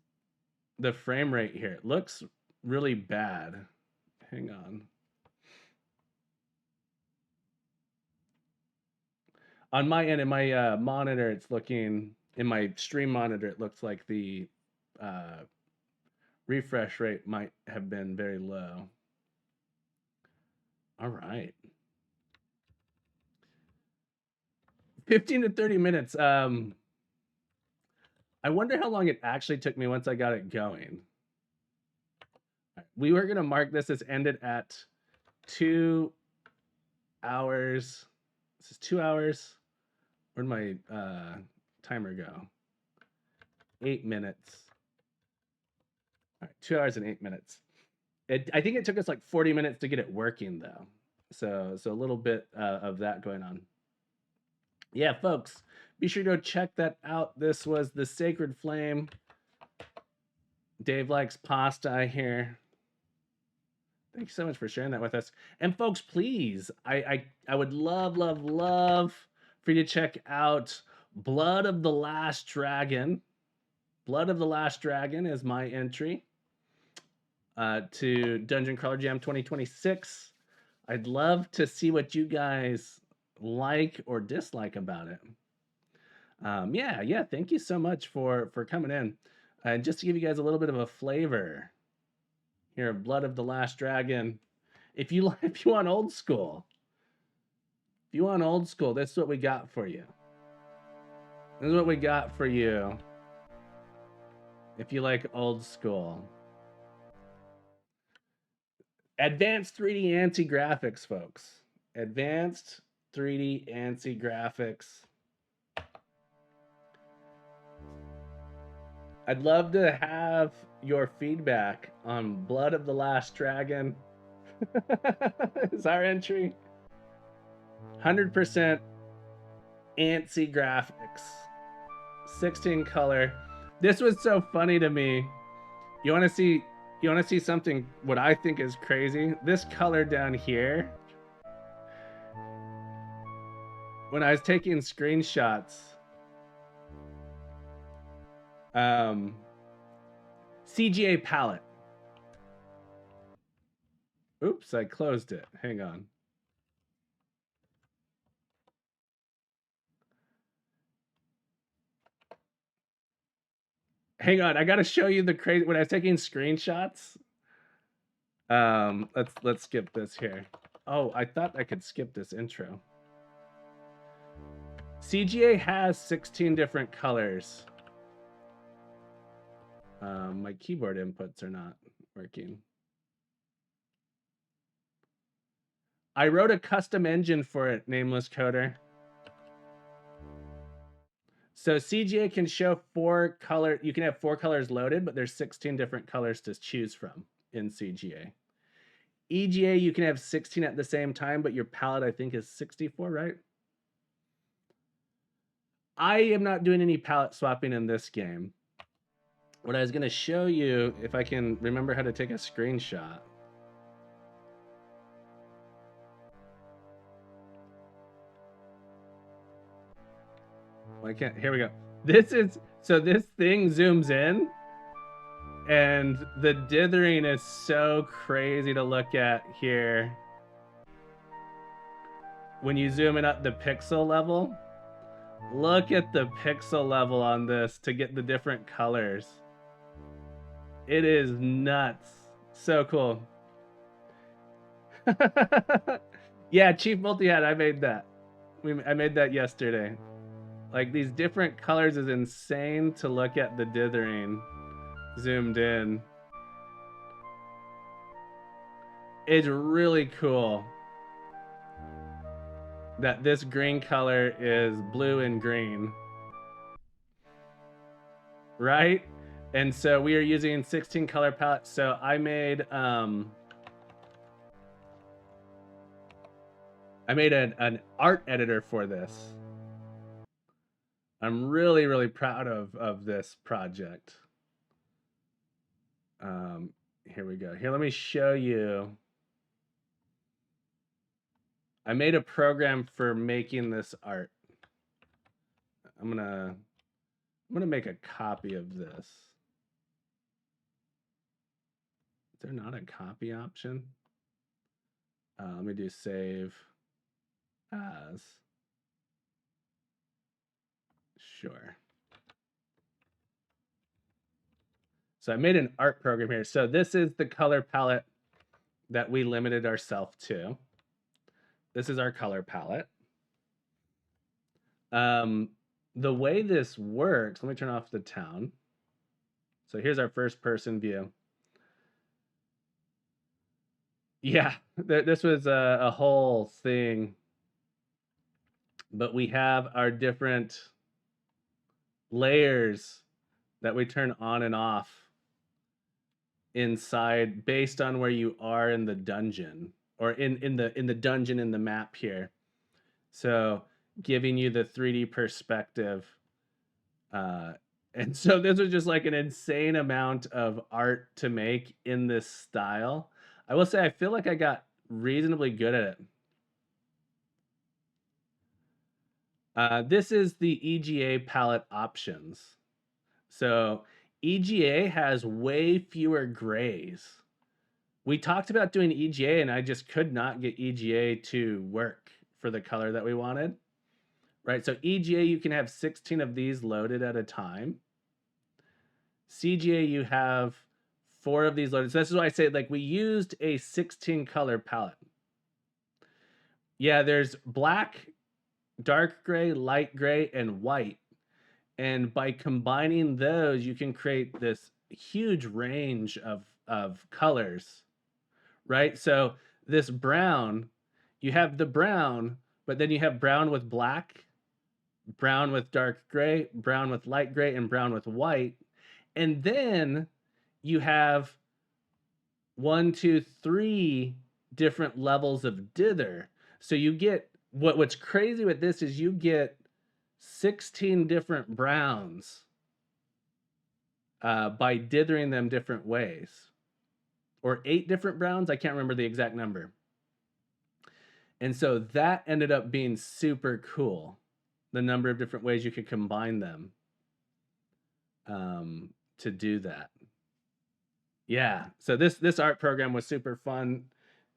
the frame rate here? It looks really bad. Hang on. On my end, in my monitor, it's looking, in my stream monitor, it looks like the refresh rate might have been very low. All right. 15 to 30 minutes. I wonder how long it actually took me once I got it going. We were going to mark this as ended at 2 hours. This is 2 hours. Where'd my timer go? 8 minutes. All right, 2 hours and 8 minutes. I think it took us like 40 minutes to get it working, though. So a little bit of that going on. Yeah, folks, be sure to go check that out. This was The Sacred Flame. Dave likes pasta, I hear. Thank you so much for sharing that with us. And folks, please, I would love for you to check out Blood of the Last Dragon. Blood of the Last Dragon is my entry to Dungeon Crawler Jam 2026. I'd love to see what you guys like or dislike about it. Yeah, thank you so much for coming in. And just to give you guys a little bit of a flavor here, Blood of the Last Dragon. If you want old school, this is what we got for you. This is what we got for you. If you like old school. Advanced 3D ANSI graphics, folks. Advanced 3D ANSI graphics. I'd love to have your feedback on Blood of the Last Dragon. Is our entry. 100% ANSI graphics. 16 color. This was so funny to me. You want to see something what I think is crazy? This color down here. When I was taking screenshots, CGA palette. Oops, I closed it. Hang on. Hang on, I gotta show you the crazy when I was taking screenshots. Let's skip this here. Oh, I thought I could skip this intro. CGA has 16 different colors. My keyboard inputs are not working. I wrote a custom engine for it, Nameless Coder. So CGA can show 4 color. You can have 4 colors loaded, but there's 16 different colors to choose from in CGA. EGA, you can have 16 at the same time, but your palette, I think, is 64, right? I am not doing any palette swapping in this game. What I was going to show you, if I can remember how to take a screenshot. I can't. Here we go. This is so this thing zooms in, and the dithering is so crazy to look at here. When you zoom in at the pixel level, look at the pixel level on this to get the different colors. It is nuts. So cool. Yeah, Chief Multi-Hat, I made that. I made that yesterday. Like, these different colors is insane to look at the dithering zoomed in. It's really cool that this green color is blue and green. Right? And so we are using 16 color palettes. So I made an art editor for this. I'm really, really proud of this project. Here we go. Here, let me show you. I made a program for making this art. I'm gonna make a copy of this. Is there not a copy option? Let me do save as. Sure. So I made an art program here. So this is the color palette that we limited ourselves to. This is our color palette. The way this works, let me turn off the town. So here's our first person view. Yeah, this was a whole thing. But we have our different layers that we turn on and off inside based on where you are in the dungeon, or in the dungeon in the map here. So giving you the 3D perspective. And so this was just like an insane amount of art to make in this style. I will say I feel like I got reasonably good at it. This is the EGA palette options. So EGA has way fewer grays. We talked about doing EGA, and I just could not get EGA to work for the color that we wanted. Right, so EGA, you can have 16 of these loaded at a time. CGA, you have 4 of these loaded. So this is why I say, like, we used a 16 color palette. Yeah, there's black, dark gray, light gray, and white. And by combining those, you can create this huge range of colors, right? So this brown, you have the brown, but then you have brown with black, brown with dark gray, brown with light gray, and brown with white. And then you have 1, 2, 3 different levels of dither. So you get what's crazy with this is you get 16 different browns by dithering them different ways, or 8 different browns. I can't remember the exact number. And so that ended up being super cool, the number of different ways you could combine them to do that. Yeah, so this art program was super fun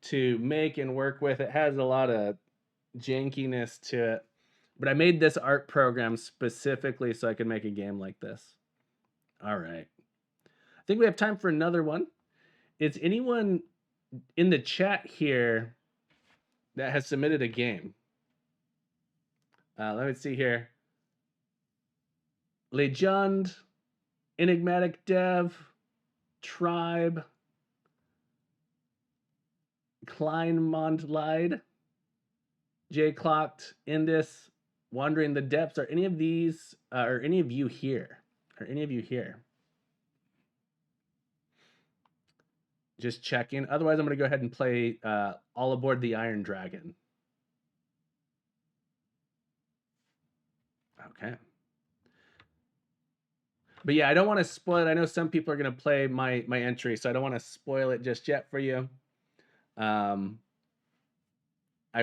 to make and work with. It has a lot of jankiness to it. But I made this art program specifically so I could make a game like this. All right. I think we have time for another one. Is anyone in the chat here that has submitted a game? Let me see here. Legend, Enigmatic Dev, Tribe, Kleinmondlied, J Clocked, Indus, Wandering the Depths. Are any of these, or any of you here? Are any of you here? Just checking. Otherwise, I'm going to go ahead and play All Aboard the Iron Dragon. Okay. But yeah, I don't want to spoil it. I know some people are going to play my entry, so I don't want to spoil it just yet for you. I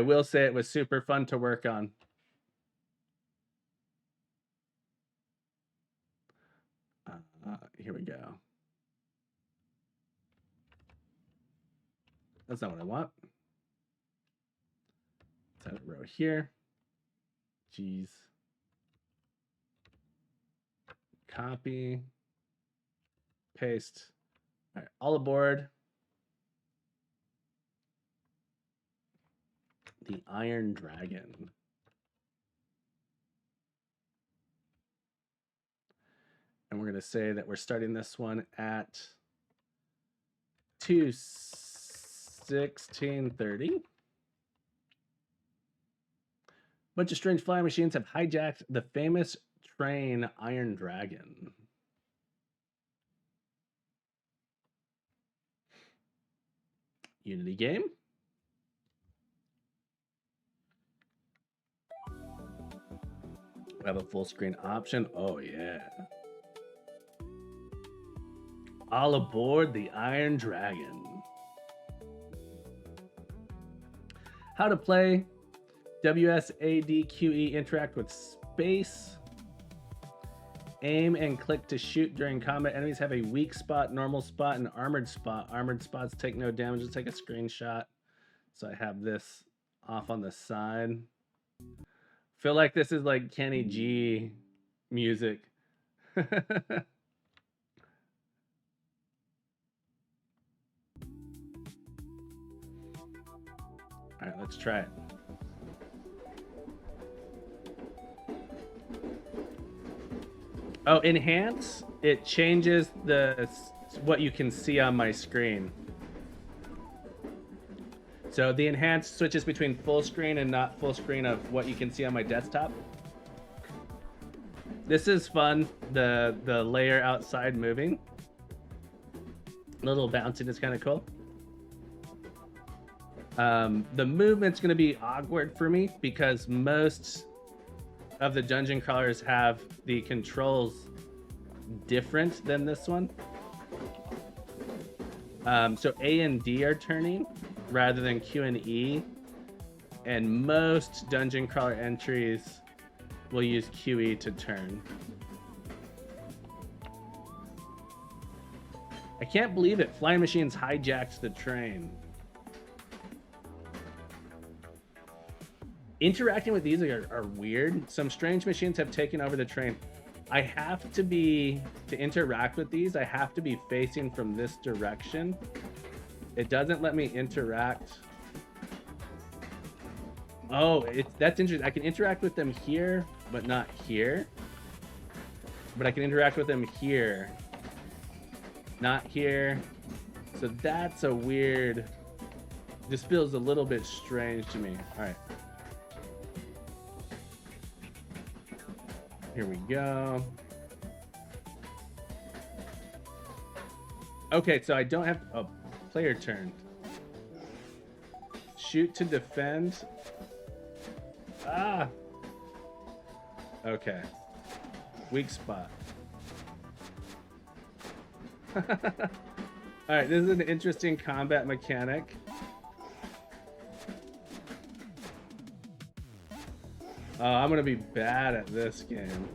will say it was super fun to work on. Here we go. That's not what I want. Let's add a row here. Jeez. Copy. Paste. All right, all aboard the Iron Dragon. And we're going to say that we're starting this one at 2:16:30. Bunch of strange flying machines have hijacked the famous train Iron Dragon. Unity game. We have a full screen option. Oh yeah. All aboard the Iron Dragon. How to play. WSADQE, interact with space. Aim and click to shoot during combat. Enemies have a weak spot, normal spot, and armored spot. Armored spots take no damage. Let's take a screenshot. So I have this off on the side. Feel like this is like Kenny G music. All right, let's try it. Oh, enhance, it changes what you can see on my screen. So the enhance switches between full screen and not full screen of what you can see on my desktop. This is fun, the layer outside moving. A little bouncing is kind of cool. The movement's going to be awkward for me because most of the dungeon crawlers have the controls different than this one. So A and D are turning rather than Q and E, and most dungeon crawler entries will use QE to turn. I can't believe it. Flying machines hijacked the train. Interacting with these are weird. Some strange machines have taken over the train. I have to interact with these, I have to be facing from this direction. It doesn't let me interact. Oh, that's interesting. I can interact with them here, but not here. But I can interact with them here, not here. So that's a weird, this feels a little bit strange to me. All right. Here we go. Okay, so I don't have a player turn. Shoot to defend. Ah. Okay. Weak spot. All right, this is an interesting combat mechanic. Oh, I'm gonna be bad at this game.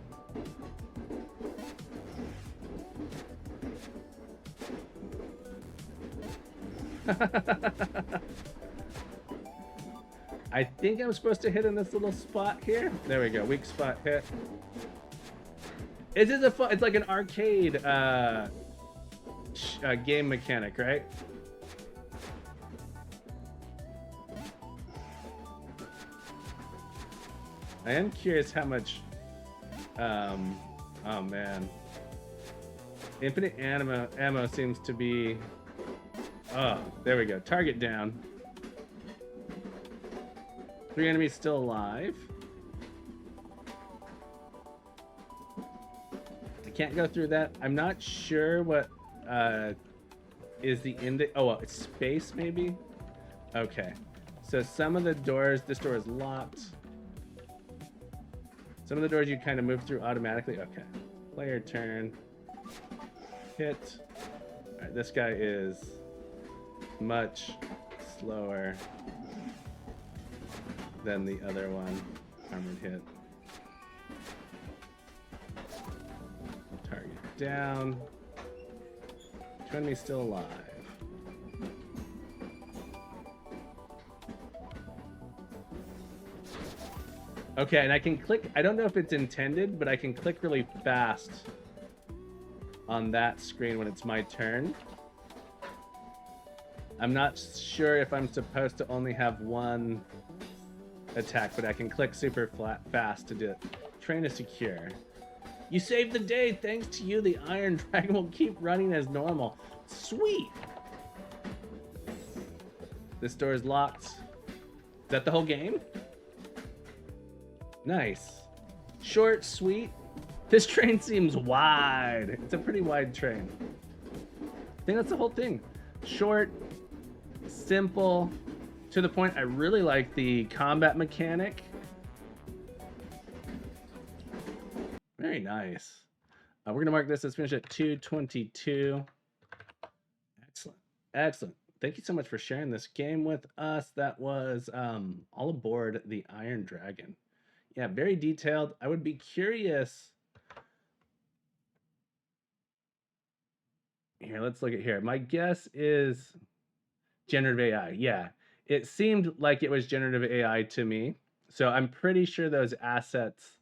I think I'm supposed to hit in this little spot here. There we go, weak spot hit. It's like an arcade game mechanic, right? I am curious how much, oh man. Infinite ammo seems to be, oh, there we go, target down. 3 enemies still alive. I can't go through that. I'm not sure what is the end. Oh, well, it's space maybe? Okay. So some of the doors, this door is locked. Some of the doors you kind of move through automatically. Okay. Player turn. Hit. All right, this guy is much slower than the other one. Armored hit. Target down. 2 enemies still alive. Okay, and I can click, I don't know if it's intended, but I can click really fast on that screen when it's my turn. I'm not sure if I'm supposed to only have one attack, but I can click super fast to do it. Train is secure. You saved the day. Thanks to you, the Iron Dragon will keep running as normal. Sweet. This door is locked. Is that the whole game? Nice. Short, sweet. This train seems wide. It's a pretty wide train. I think that's the whole thing. Short, simple, to the point. I really like the combat mechanic. Very nice. We're going to mark this as finished at 2:22. Excellent. Excellent. Thank you so much for sharing this game with us. That was All Aboard the Iron Dragon. Yeah, very detailed. I would be curious. Here, let's look at here. My guess is generative AI. Yeah, it seemed like it was generative AI to me. So I'm pretty sure those assets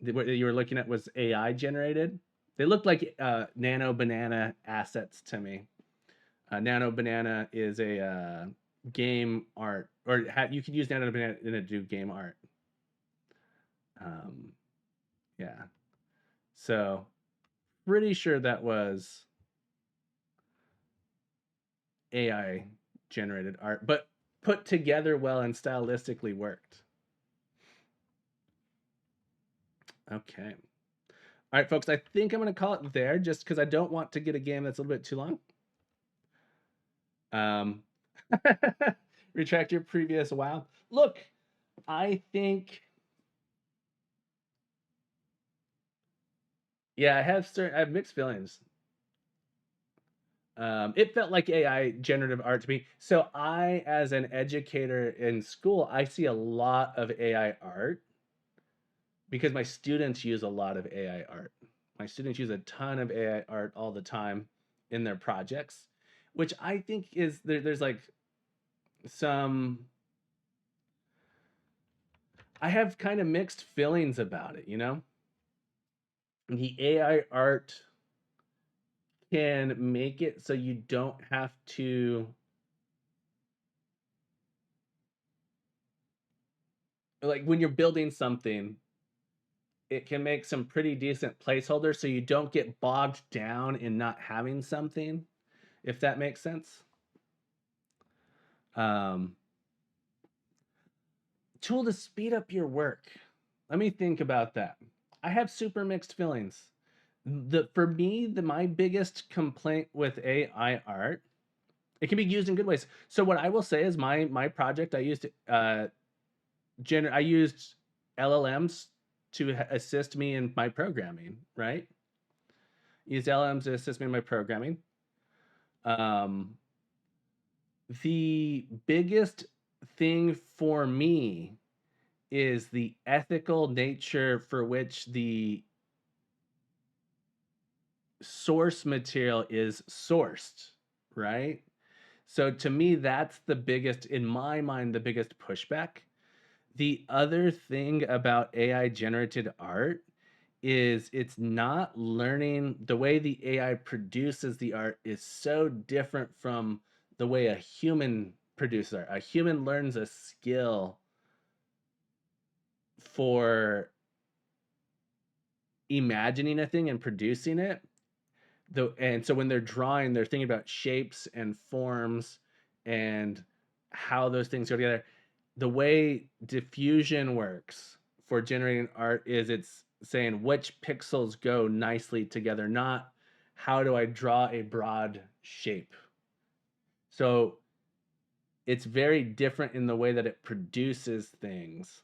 that you were looking at was AI generated. They looked like Nano Banana assets to me. Nano Banana is a game art, or you could use Nano Banana to do game art. Yeah. So pretty sure that was AI generated art, but put together well and stylistically worked. Okay. All right, folks, I think I'm going to call it there just because I don't want to get a game that's a little bit too long. Retract your previous wow. Look, I think, yeah, I have mixed feelings. It felt like AI generative art to me. So I, as an educator in school, I see a lot of AI art because my students use a lot of AI art. My students use a ton of AI art all the time in their projects, which I think is, there's like some, I have kind of mixed feelings about it, you know? The AI art can make it so you don't have to, like when you're building something, it can make some pretty decent placeholders so you don't get bogged down in not having something, if that makes sense. Tool to speed up your work. Let me think about that. I have super mixed feelings. For me, my biggest complaint with AI art, it can be used in good ways. So what I will say is my project, I used LLMs to assist me in my programming, right? Used LLMs to assist me in my programming. The biggest thing for me is the ethical nature for which the source material is sourced, right? So to me, that's the biggest, in my mind, the biggest pushback. The other thing about AI generated art is it's not learning. The way the AI produces the art is so different from the way a human produces art. A human learns a skill for imagining a thing and producing it. And so when they're drawing, they're thinking about shapes and forms and how those things go together. The way diffusion works for generating art is it's saying which pixels go nicely together, not how do I draw a broad shape. So it's very different in the way that it produces things.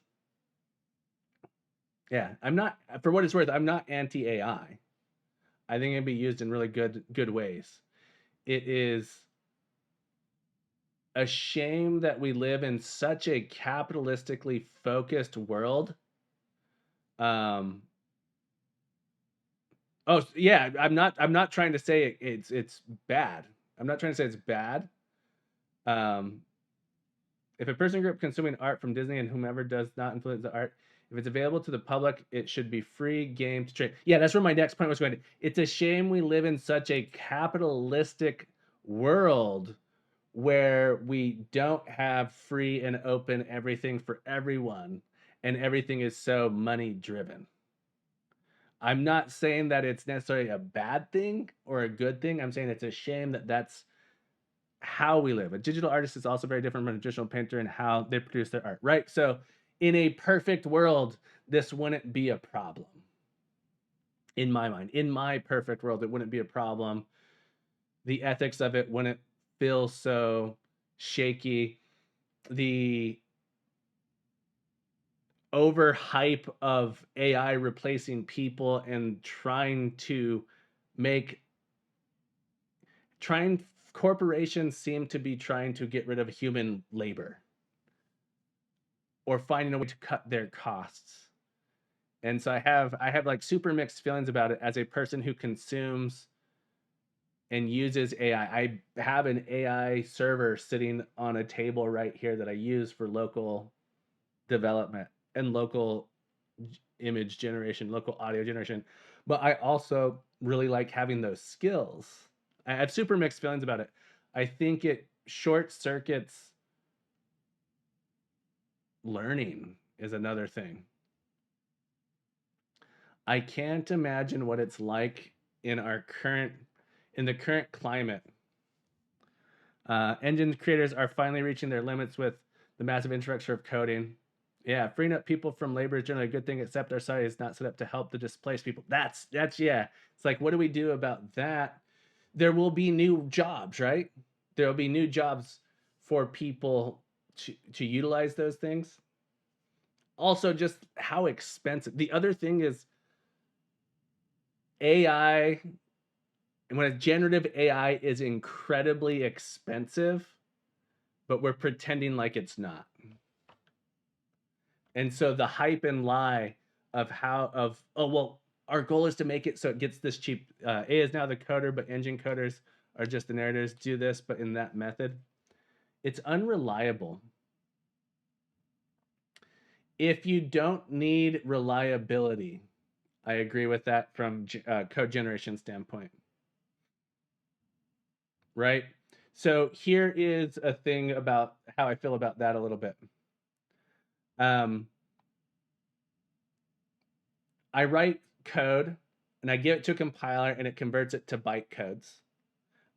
Yeah, I'm not, for what it's worth, I'm not anti AI. I think it can be used in really good ways. It is a shame that we live in such a capitalistically focused world. Um, oh yeah, I'm not trying to say it's bad. I'm not trying to say it's bad. Um, if a person grew up consuming art from Disney and whomever does not influence the art, if it's available to the public, it should be free game to trade. Yeah, that's where my next point was going. It's a shame we live in such a capitalistic world where we don't have free and open everything for everyone and everything is so money driven. I'm not saying that it's necessarily a bad thing or a good thing. I'm saying it's a shame that that's how we live. A digital artist is also very different from a traditional painter in how they produce their art, right? So, in a perfect world, this wouldn't be a problem. In my mind, in my perfect world, it wouldn't be a problem. The ethics of it wouldn't feel so shaky. The overhype of AI replacing people and trying corporations seem to be trying to get rid of human labor or finding a way to cut their costs. And so I have like super mixed feelings about it as a person who consumes and uses AI. I have an AI server sitting on a table right here that I use for local development and local image generation, local audio generation. But I also really like having those skills. I have super mixed feelings about it. I think it short circuits learning is another thing. I can't imagine what it's like in the current climate. Engine creators are finally reaching their limits with the massive infrastructure of coding. Yeah, freeing up people from labor is generally a good thing, except our society is not set up to help the displaced people. That's yeah. It's like, what do we do about that? There will be new jobs, right? There will be new jobs for people to utilize those things. Also, just how expensive. The other thing is AI, and when a generative AI is incredibly expensive, but we're pretending like it's not. And so the hype and lie of oh well, our goal is to make it so it gets this cheap. A is now the coder, but engine coders are just the narrators. Do this, but in that method, it's unreliable. If you don't need reliability, I agree with that from code generation standpoint, right? So here is a thing about how I feel about that a little bit. I write code and I give it to a compiler and it converts it to byte codes.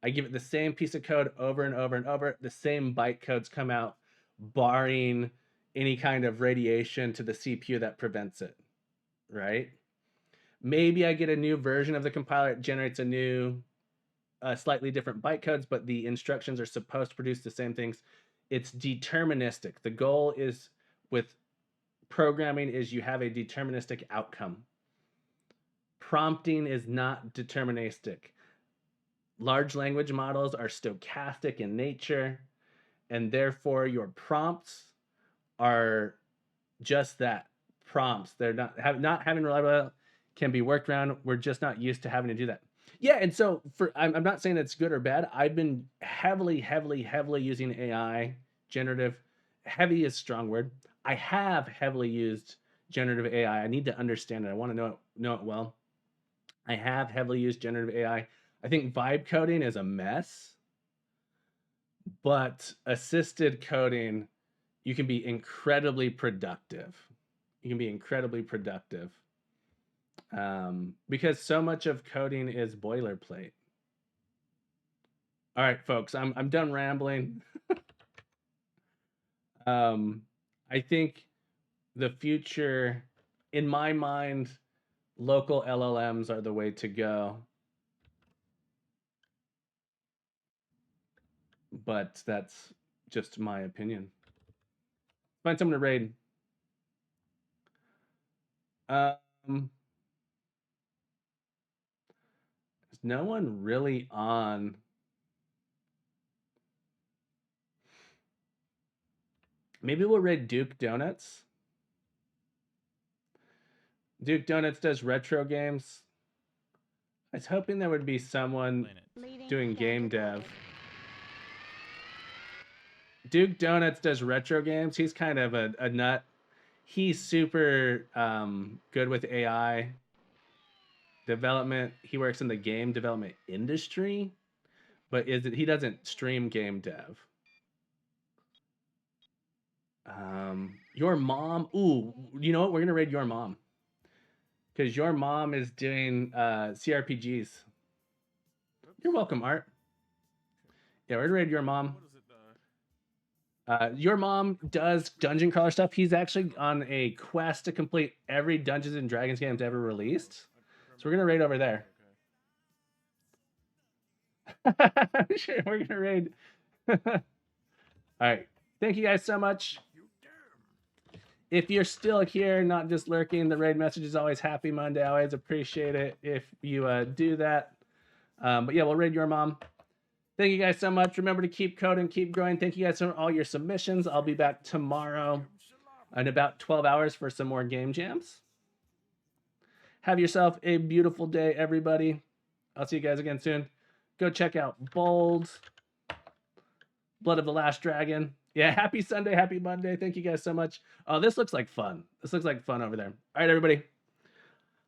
I give it the same piece of code over and over and over. The same byte codes come out, barring any kind of radiation to the CPU that prevents it, right? Maybe I get a new version of the compiler. It generates a new, slightly different byte codes, but the instructions are supposed to produce the same things. It's deterministic. The goal is with programming is you have a deterministic outcome. Prompting is not deterministic. Large language models are stochastic in nature, and therefore your prompts are just that, prompts. They're not having reliable, can be worked around. We're just not used to having to do that. Yeah, and so I'm not saying it's good or bad. I've been heavily using AI, generative. Heavy is a strong word. I have heavily used generative AI. I need to understand it. I want to know it well. I have heavily used generative AI. I think vibe coding is a mess, but assisted coding, you can be incredibly productive. You can be incredibly productive because so much of coding is boilerplate. All right, folks, I'm done rambling. I think the future, in my mind, local LLMs are the way to go. But that's just my opinion. Find someone to raid. There's no one really on. Maybe we'll raid Duke Donuts. Duke Donuts does retro games. I was hoping there would be someone doing game dev. Duke Donuts does retro games. He's kind of a nut. He's super good with AI development. He works in the game development industry, but he doesn't stream game dev. Your mom. Ooh, you know what? We're gonna raid your mom because your mom is doing CRPGs. You're welcome, Art. Yeah, we're gonna raid your mom. Your mom does dungeon crawler stuff. He's actually on a quest to complete every Dungeons and Dragons games ever released. So we're gonna raid over there. Sure, we're gonna raid. All right. Thank you guys so much. If you're still here, not just lurking, the raid message is always happy Monday. I always appreciate it if you do that. But yeah, we'll raid your mom. Thank you guys so much. Remember to keep coding, keep growing. Thank you guys for all your submissions. I'll be back tomorrow in about 12 hours for some more game jams. Have yourself a beautiful day, everybody. I'll see you guys again soon. Go check out Bold, Blood of the Last Dragon. Yeah, happy Sunday, happy Monday. Thank you guys so much. Oh, this looks like fun. This looks like fun over there. All right, everybody.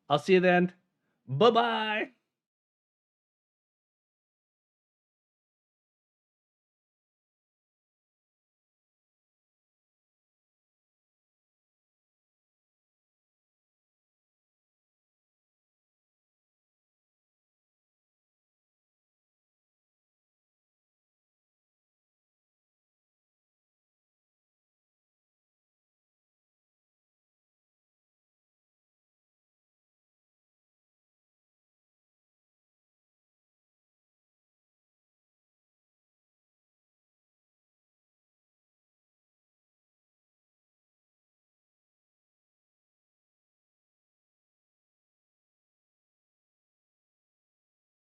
I'll see you then. Bye-bye.